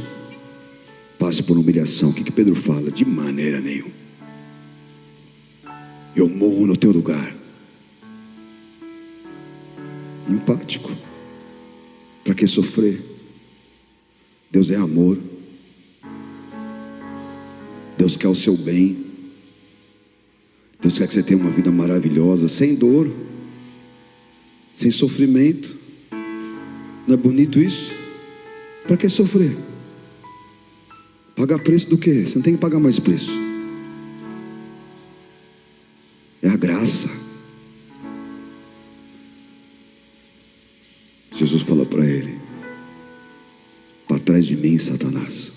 passe por humilhação. O que Pedro fala? De maneira nenhuma. Eu morro no teu lugar. Empático. Para que sofrer? Deus é amor. Deus quer o seu bem. Deus quer que você tenha uma vida maravilhosa, sem dor, sem sofrimento. Não é bonito isso? Para que sofrer? Pagar preço do quê? Você não tem que pagar mais preço. É a graça. Jesus fala para ele: para trás de mim, Satanás.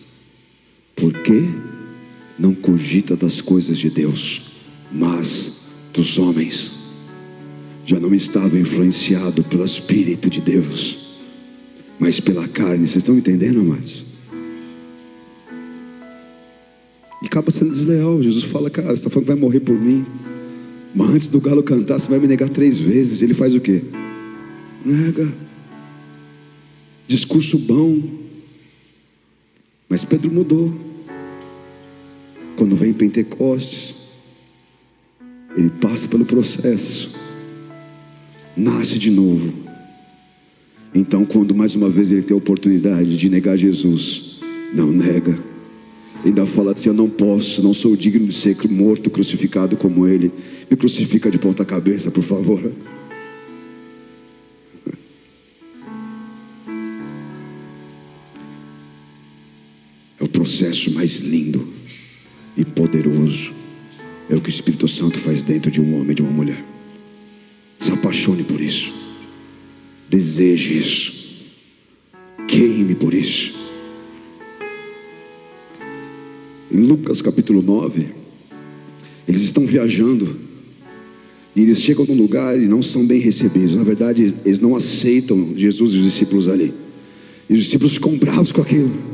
Por que não cogita das coisas de Deus, mas dos homens? Já não estava influenciado pelo Espírito de Deus, mas pela carne. Vocês estão entendendo, amados? E acaba sendo desleal. Jesus fala: cara, você está falando que vai morrer por mim, mas antes do galo cantar você vai me negar 3 vezes. Ele faz o quê? Nega. Discurso bom. Mas Pedro mudou. Quando vem Pentecostes, ele passa pelo processo, nasce de novo. Então, quando mais uma vez ele tem a oportunidade de negar Jesus, não nega. Ainda fala assim: eu não posso, não sou digno de ser morto, crucificado como ele. Me crucifica de ponta cabeça, por favor. É o processo mais lindo e poderoso. É o que o Espírito Santo faz dentro de um homem e de uma mulher. Se apaixone por isso. Deseje isso. Queime por isso. Em Lucas capítulo 9, eles estão viajando e eles chegam num lugar e não são bem recebidos. Na verdade, eles não aceitam Jesus e os discípulos ali. E os discípulos ficam bravos com aquilo.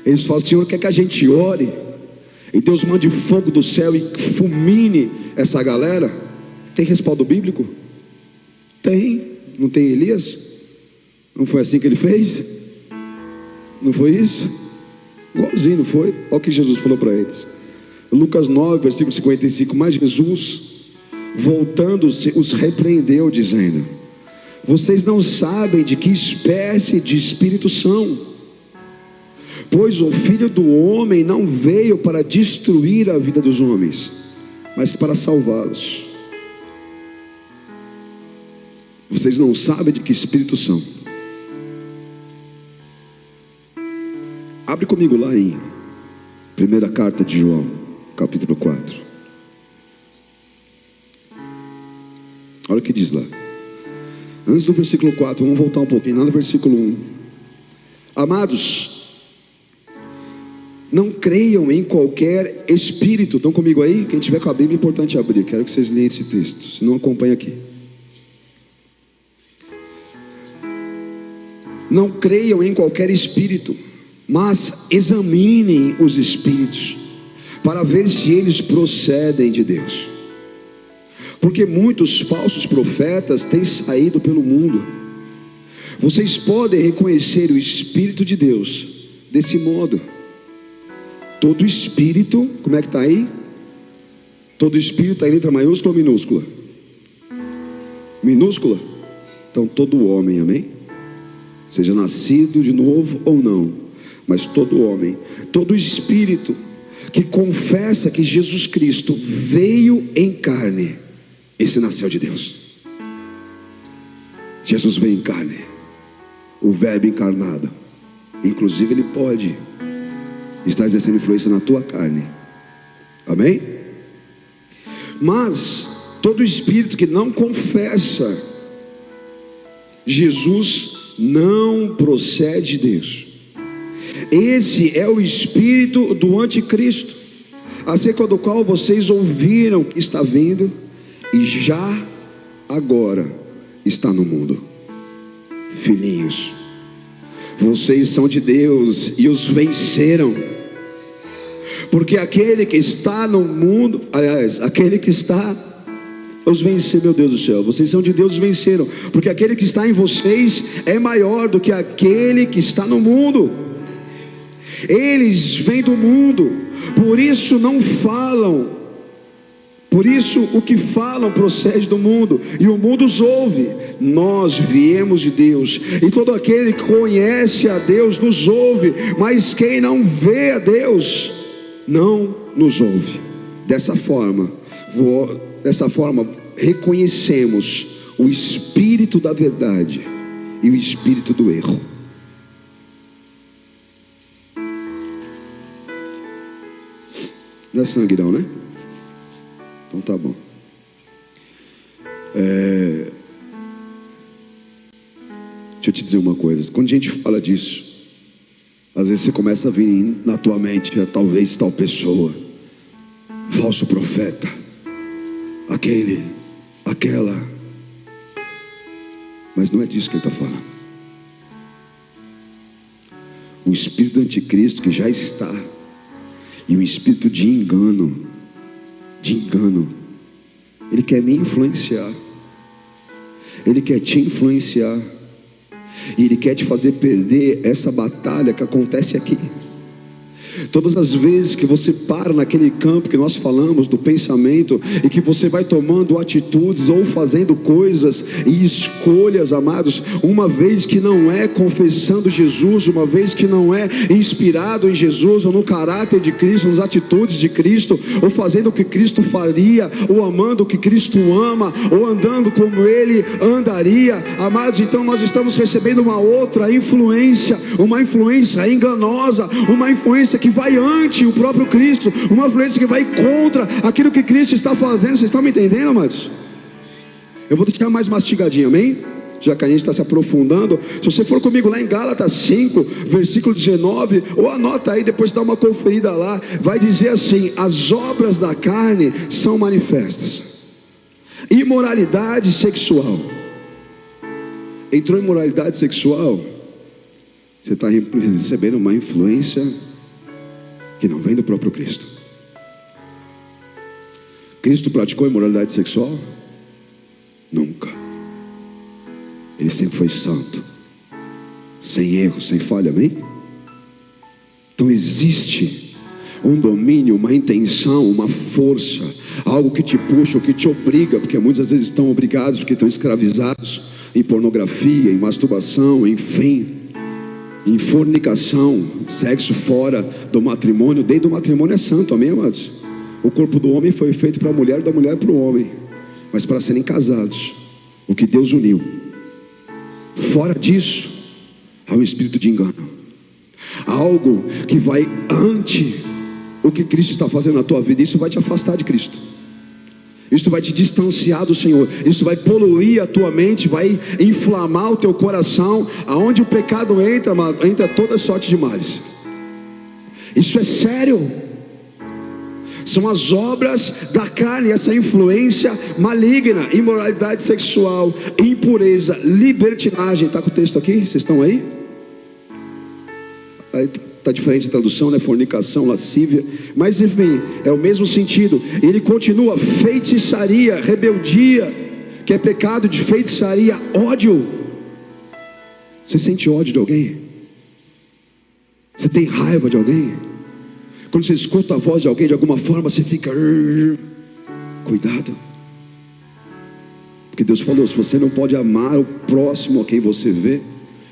Eles falam: Senhor, quer que a gente ore e Deus mande fogo do céu e fulmine essa galera? Tem respaldo bíblico? Tem. Não tem Elias? Não foi assim que ele fez? Não foi isso? Igualzinho, não foi? Olha o que Jesus falou para eles. Lucas 9, versículo 55. Mas Jesus, voltando-se, os repreendeu, dizendo: vocês não sabem de que espécie de espírito são, pois o Filho do Homem não veio para destruir a vida dos homens, mas para salvá-los. Vocês não sabem de que espírito são. Abre comigo lá em primeira carta de João, capítulo 4. Olha o que diz lá. Antes do versículo 4, vamos voltar um pouquinho, lá no versículo 1. Amados, não creiam em qualquer espírito. Estão comigo aí? Quem tiver com a Bíblia, é importante abrir. Quero que vocês leiam esse texto, se não acompanha aqui. Não creiam em qualquer espírito, mas examinem os espíritos, para ver se eles procedem de Deus. Porque muitos falsos profetas têm saído pelo mundo. Vocês podem reconhecer o Espírito de Deus desse modo. Todo espírito, como é que está aí? Todo espírito está em letra maiúscula ou minúscula? Minúscula? Então todo homem, amém? Seja nascido de novo ou não, mas todo homem, todo espírito que confessa que Jesus Cristo veio em carne, esse nasceu de Deus. Jesus veio em carne, o Verbo encarnado. Inclusive ele pode estar exercendo influência na tua carne, amém? Mas todo espírito que não confessa Jesus não procede de Deus. Esse é o espírito do anticristo, acerca do qual vocês ouviram que está vindo e já agora está no mundo. Filhinhos, vocês são de Deus e os venceram, porque aquele que está no mundo, aliás, aquele que está os vencer, meu Deus do céu, vocês são de Deus, os venceram, porque aquele que está em vocês é maior do que aquele que está no mundo. Eles vêm do mundo, por isso não falam, por isso o que falam procede do mundo, e o mundo os ouve. Nós viemos de Deus, e todo aquele que conhece a Deus nos ouve, mas quem não vê a Deus não nos ouve. Dessa forma reconhecemos o espírito da verdade e o espírito do erro. Não é sangue não, né? Então tá bom. Deixa eu te dizer uma coisa. Quando a gente fala disso, às vezes você começa a vir na tua mente, talvez tal pessoa, falso profeta, aquela, mas não é disso que ele está falando. O espírito do anticristo que já está, e o espírito de engano, ele quer me influenciar, ele quer te influenciar, e ele quer te fazer perder essa batalha que acontece aqui. Todas as vezes que você para naquele campo que nós falamos do pensamento, e que você vai tomando atitudes ou fazendo coisas e escolhas, amados, uma vez que não é confessando Jesus, uma vez que não é inspirado em Jesus, ou no caráter de Cristo, nas atitudes de Cristo, ou fazendo o que Cristo faria, ou amando o que Cristo ama, ou andando como Ele andaria, amados, então nós estamos recebendo uma outra influência, uma influência enganosa, uma influência que vai ante o próprio Cristo, uma influência que vai contra aquilo que Cristo está fazendo. Vocês estão me entendendo, amados? Eu vou deixar mais mastigadinho, amém? Já que a gente está se aprofundando. Se você for comigo lá em Gálatas 5, versículo 19, ou anota aí, depois dá uma conferida lá, vai dizer assim: as obras da carne são manifestas. Imoralidade sexual. Entrou imoralidade sexual, você está recebendo uma influência que não vem do próprio Cristo. Cristo praticou imoralidade sexual? Nunca. Ele sempre foi santo, sem erro, sem falha, amém? Então existe um domínio, uma intenção, uma força, algo que te puxa, ou que te obriga, porque muitas vezes estão obrigados, porque estão escravizados, em pornografia, em masturbação, enfim, em fornicação, sexo fora do matrimônio. Dentro do matrimônio é santo, amém, amados? O corpo do homem foi feito para a mulher, da mulher para o homem, mas para serem casados, o que Deus uniu. Fora disso, há um espírito de engano, algo que vai ante o que Cristo está fazendo na tua vida. Isso vai te afastar de Cristo, isso vai te distanciar do Senhor, isso vai poluir a tua mente, vai inflamar o teu coração. Aonde o pecado entra, entra toda sorte de males. Isso é sério. São as obras da carne, essa influência maligna, imoralidade sexual, impureza, libertinagem. Está com o texto aqui? Vocês estão aí? Aí está diferente a tradução, né? Fornicação, lascívia, mas enfim, é o mesmo sentido. Ele continua: feitiçaria, rebeldia, que é pecado de feitiçaria, ódio. Você sente ódio de alguém? Você tem raiva de alguém? Quando você escuta a voz de alguém, de alguma forma você fica... Cuidado, porque Deus falou: se você não pode amar o próximo a quem você vê.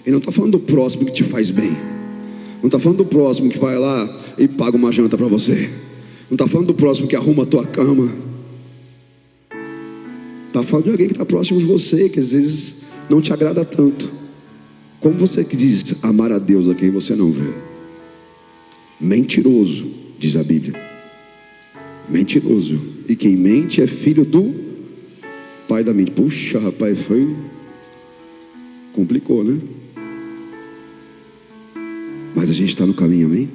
Ele não está falando do próximo que te faz bem, não está falando do próximo que vai lá e paga uma janta para você, não está falando do próximo que arruma a tua cama. Está falando de alguém que está próximo de você, que às vezes não te agrada tanto. Como você que diz amar a Deus a quem você não vê? Mentiroso, diz a Bíblia. Mentiroso. E quem mente é filho do pai da mente. Puxa, rapaz, complicou, né? Mas a gente está no caminho, amém?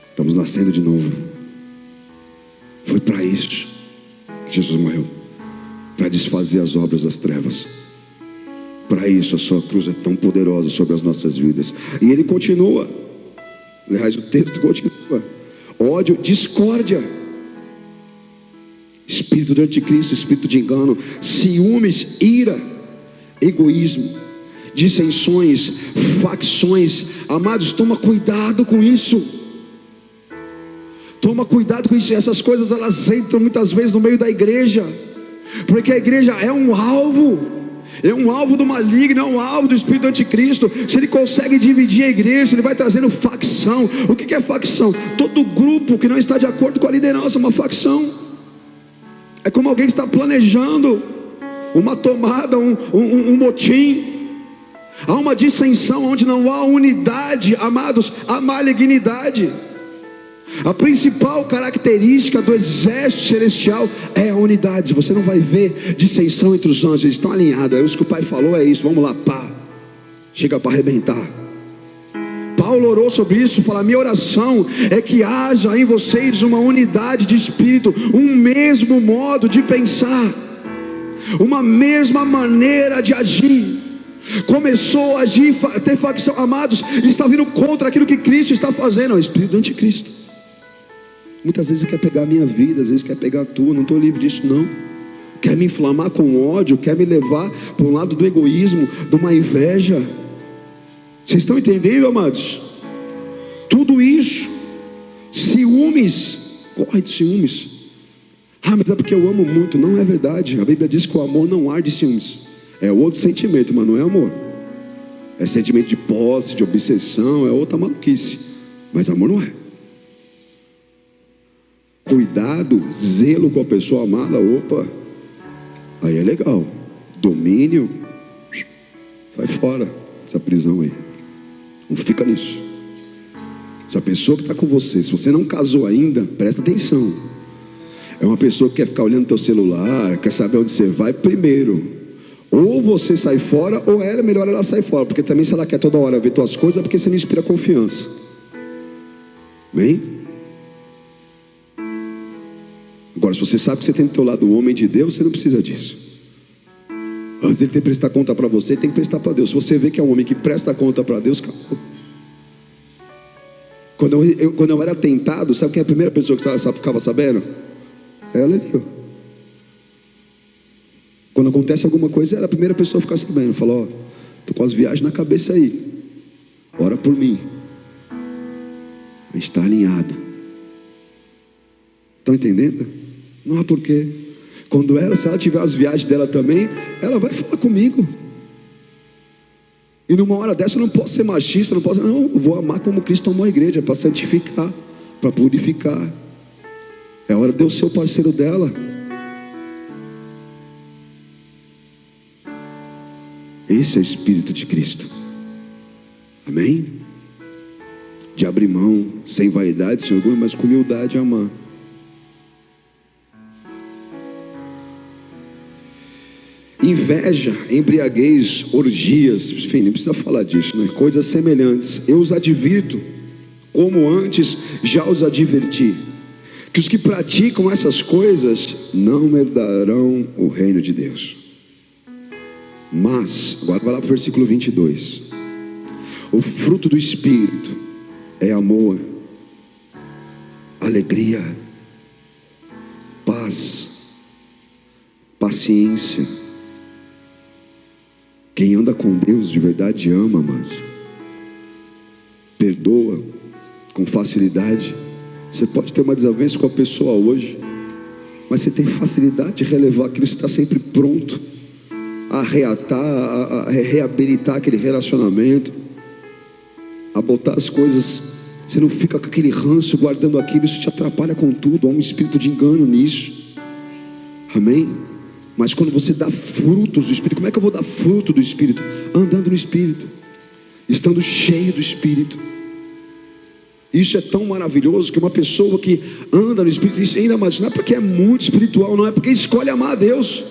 Estamos nascendo de novo. Foi para isso que Jesus morreu, para desfazer as obras das trevas. Para isso a sua cruz é tão poderosa sobre as nossas vidas. E ele continua. Aliás, o texto continua: ódio, discórdia, espírito do anticristo, espírito de engano, ciúmes, ira, egoísmo, dissensões, facções. Amados, toma cuidado com isso. Toma cuidado com isso. Essas coisas, elas entram muitas vezes no meio da igreja, porque a igreja é um alvo. É um alvo do maligno, é um alvo do espírito do anticristo. Se ele consegue dividir a igreja, ele vai trazendo facção. O que é facção? Todo grupo que não está de acordo com a liderança é uma facção. É como alguém que está planejando uma tomada, um motim. Há uma dissensão onde não há unidade, amados, há malignidade. A principal característica do exército celestial é a unidade. Você não vai ver dissensão entre os anjos, eles estão alinhados. É isso que o Pai falou, é isso, vamos lá, pá, chega para arrebentar. Paulo orou sobre isso, fala: minha oração é que haja em vocês uma unidade de espírito, um mesmo modo de pensar, uma mesma maneira de agir. Começou a agir, ter facção, amados, e está vindo contra aquilo que Cristo está fazendo. É o espírito do anticristo. Muitas vezes quer pegar a minha vida, às vezes quer pegar a tua. Não estou livre disso, não. Quer me inflamar com ódio, quer me levar para um lado do egoísmo, de uma inveja. Vocês estão entendendo, amados? Tudo isso. Ciúmes. Corre de ciúmes. Ah, mas é porque eu amo muito. Não é verdade. A Bíblia diz que o amor não arde de ciúmes. É outro sentimento, mas não é amor. É sentimento de posse, de obsessão, é outra maluquice. Mas amor não é. Cuidado, zelo com a pessoa amada, opa, aí é legal. Domínio, sai fora dessa prisão aí. Não fica nisso. Essa pessoa que está com você, se você não casou ainda, presta atenção. É uma pessoa que quer ficar olhando teu celular, quer saber onde você vai primeiro. Ou você sai fora, ou é melhor ela sair fora, porque também se ela quer toda hora ver tuas coisas, é porque você não inspira confiança. Amém? Agora, se você sabe que você tem do teu lado um homem de Deus, você não precisa disso. Antes de ele ter que prestar conta para você, tem que prestar para Deus. Se você vê que é um homem que presta conta para Deus, acabou. Quando eu era tentado, sabe quem é a primeira pessoa que ficava sabendo? Ela ali, ó. Quando acontece alguma coisa, ela é a primeira pessoa a ficar sabendo. Fala: ó, tô com as viagens na cabeça aí, ora por mim. A gente está alinhado. Estão entendendo? Não há porquê. Se ela tiver as viagens dela também, ela vai falar comigo. E numa hora dessa eu não posso ser machista, não, eu vou amar como Cristo amou a igreja, para santificar, para purificar. É hora de eu ser o parceiro dela. Esse é o Espírito de Cristo. Amém? De abrir mão, sem vaidade, sem orgulho, mas com humildade, amar. Inveja, embriaguez, orgias, enfim, nem precisa falar disso, né? Coisas semelhantes. Eu os advirto, como antes já os adverti, que os que praticam essas coisas não herdarão o reino de Deus. Mas, agora vai lá para o versículo 22. O fruto do Espírito é amor, alegria, paz, paciência. Quem anda com Deus de verdade ama, mas perdoa com facilidade. Você pode ter uma desavença com a pessoa hoje, mas você tem facilidade de relevar aquilo. Você está sempre pronto a reatar, a reabilitar aquele relacionamento, a botar as coisas. Você não fica com aquele ranço guardando aquilo. Isso te atrapalha com tudo. Há um espírito de engano nisso. Amém? Mas quando você dá frutos do Espírito, como é que eu vou dar fruto do Espírito? Andando no Espírito, estando cheio do Espírito. Isso é tão maravilhoso que uma pessoa que anda no Espírito, isso ainda mais, não é porque é muito espiritual, não é porque escolhe amar a Deus.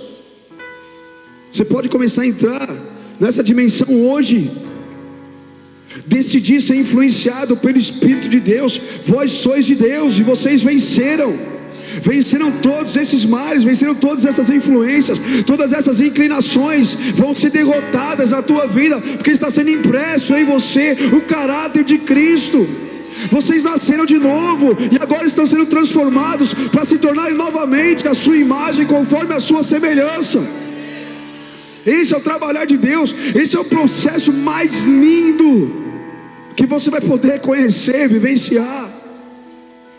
Você pode começar a entrar nessa dimensão hoje, decidir ser influenciado pelo Espírito de Deus. Vós sois de Deus e vocês venceram todos esses males, venceram todas essas influências, todas essas inclinações vão ser derrotadas na tua vida, porque está sendo impresso em você o caráter de Cristo. Vocês nasceram de novo e agora estão sendo transformados para se tornarem novamente a sua imagem, conforme a sua semelhança. Esse é o trabalhar de Deus. Esse é o processo mais lindo que você vai poder conhecer, vivenciar.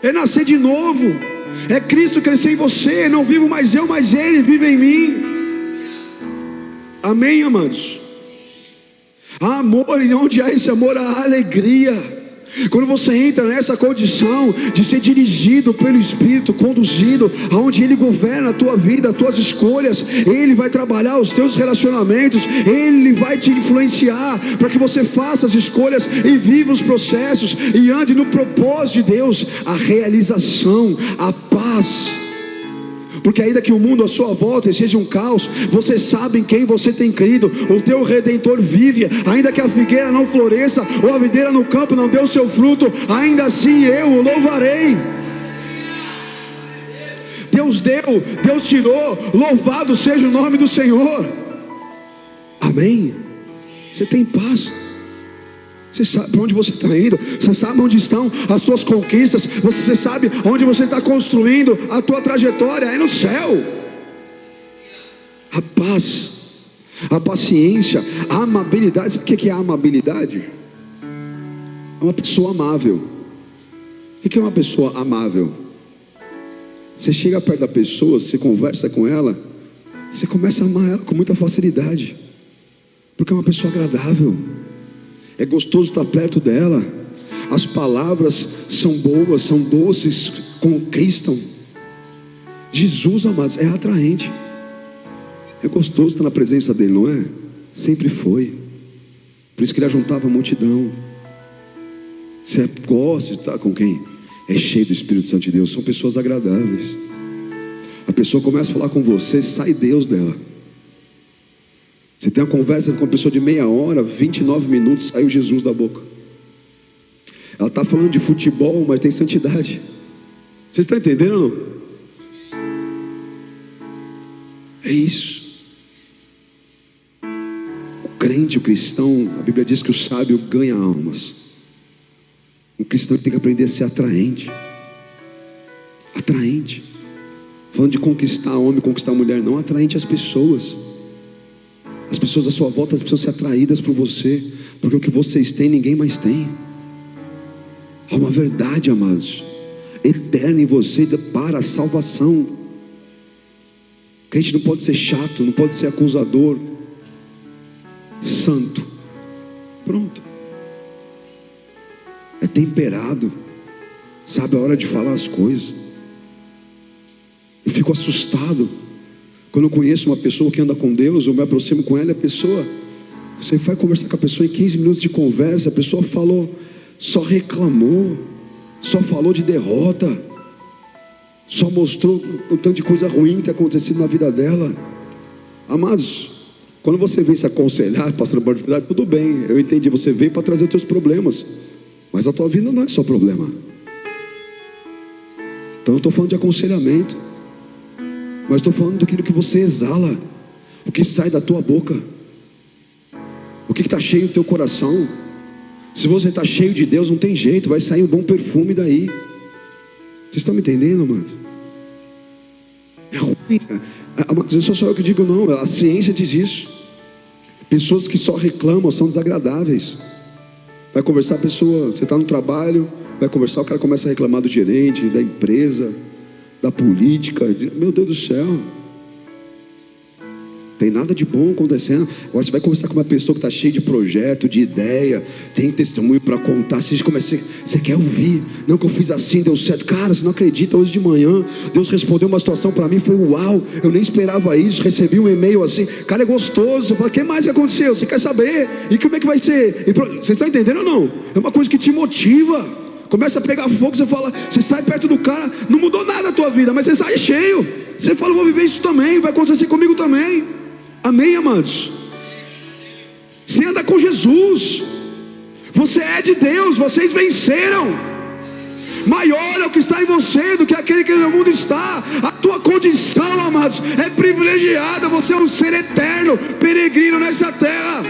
É nascer de novo. É Cristo crescer em você. Não vivo mais eu, mas Ele vive em mim. Amém, amados? Há amor, e onde há esse amor, há alegria. Quando você entra nessa condição de ser dirigido pelo Espírito, conduzido, aonde Ele governa a tua vida, as tuas escolhas, Ele vai trabalhar os teus relacionamentos, Ele vai te influenciar para que você faça as escolhas e viva os processos e ande no propósito de Deus, a realização, a paz. Porque ainda que o mundo à sua volta seja um caos, você sabe em quem você tem crido. O teu Redentor vive. Ainda que a figueira não floresça, ou a videira no campo não dê o seu fruto, ainda assim eu o louvarei. Deus deu, Deus tirou, louvado seja o nome do Senhor. Amém? Você tem paz. Você sabe para onde você está indo. Você sabe onde estão as suas conquistas. Você sabe onde você está construindo a tua trajetória. É no céu. A paz, a paciência, a amabilidade. Sabe o que é a amabilidade? É uma pessoa amável. O que é uma pessoa amável? Você chega perto da pessoa, você conversa com ela, você começa a amar ela com muita facilidade, porque é uma pessoa agradável. É gostoso estar perto dela. As palavras são boas, são doces, conquistam. Jesus, amados, é atraente. É gostoso estar na presença dele, não é? Sempre foi. Por isso que ele ajuntava a multidão. Você gosta de estar com quem é cheio do Espírito Santo de Deus. São pessoas agradáveis. A pessoa começa a falar com você, sai Deus dela. Você tem uma conversa com uma pessoa de meia hora, 29 minutos, saiu Jesus da boca. Ela está falando de futebol, mas tem santidade. Vocês estão entendendo ou não? É isso. O crente, o cristão, a Bíblia diz que o sábio ganha almas. O cristão tem que aprender a ser atraente. Atraente. Falando de conquistar homem, conquistar mulher, não, atraente às pessoas. As pessoas à sua volta precisam ser atraídas por você, porque o que vocês têm, ninguém mais tem. Há uma verdade, amados, eterna em você para a salvação. Crente não pode ser chato, não pode ser acusador. Santo. Pronto. É temperado. Sabe a hora de falar as coisas. Eu fico assustado quando eu conheço uma pessoa que anda com Deus, eu me aproximo com ela, você vai conversar com a pessoa em 15 minutos de conversa, a pessoa falou, só reclamou, só falou de derrota, só mostrou um tanto de coisa ruim que tem acontecido na vida dela. Amados, quando você vem se aconselhar, pastor, tudo bem, eu entendi, você veio para trazer os teus problemas, mas a tua vida não é só problema. Então eu estou falando de aconselhamento, mas estou falando daquilo que você exala, o que sai da tua boca, o que está cheio do teu coração. Se você está cheio de Deus, não tem jeito, vai sair um bom perfume daí. Vocês estão me entendendo, amados? É ruim, amados, não sou só eu que digo, não, a ciência diz isso. Pessoas que só reclamam são desagradáveis. Vai conversar a pessoa, você está no trabalho, vai conversar, o cara começa a reclamar do gerente, da empresa, da política. Meu Deus do céu, tem nada de bom acontecendo. Agora você vai conversar com uma pessoa que está cheia de projeto, de ideia, tem testemunho para contar. Você quer ouvir? Não, que eu fiz assim, deu certo. Cara, você não acredita, hoje de manhã Deus respondeu uma situação para mim, foi uau, eu nem esperava isso, recebi um e-mail assim. Cara, é gostoso. Você fala, o que mais aconteceu? Você quer saber? E como é que vai ser? Vocês estão entendendo ou não? É uma coisa que te motiva. Começa a pegar fogo, você fala, você sai perto do cara, não mudou nada a tua vida, mas você sai cheio. Você fala, vou viver isso também, vai acontecer comigo também. Amém, amados? Você anda com Jesus, você é de Deus, vocês venceram. Maior é o que está em você do que aquele que no mundo está. A tua condição, amados, é privilegiada. Você é um ser eterno, peregrino nessa terra.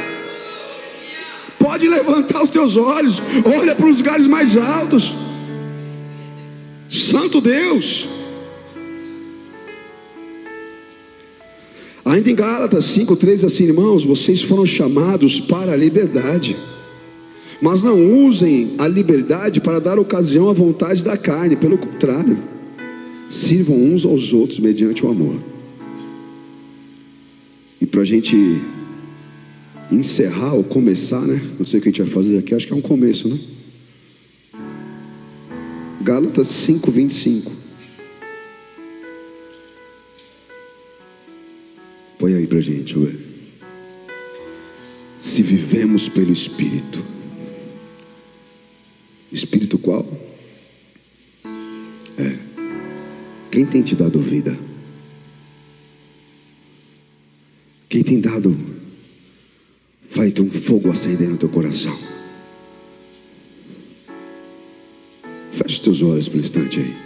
Pode levantar os teus olhos, olha para os lugares mais altos. Santo Deus. Ainda em Gálatas 5:3, assim, irmãos, vocês foram chamados para a liberdade, mas não usem a liberdade para dar ocasião à vontade da carne. Pelo contrário, sirvam uns aos outros mediante o amor. E para a gente encerrar ou começar, né? Não sei o que a gente vai fazer aqui, acho que é um começo, né? Gálatas 5:25. Põe aí pra gente, ué. Se vivemos pelo Espírito. Espírito qual? Quem tem te dado vida? Quem tem dado feito um fogo acender no teu coração? Feche os teus olhos por um instante aí.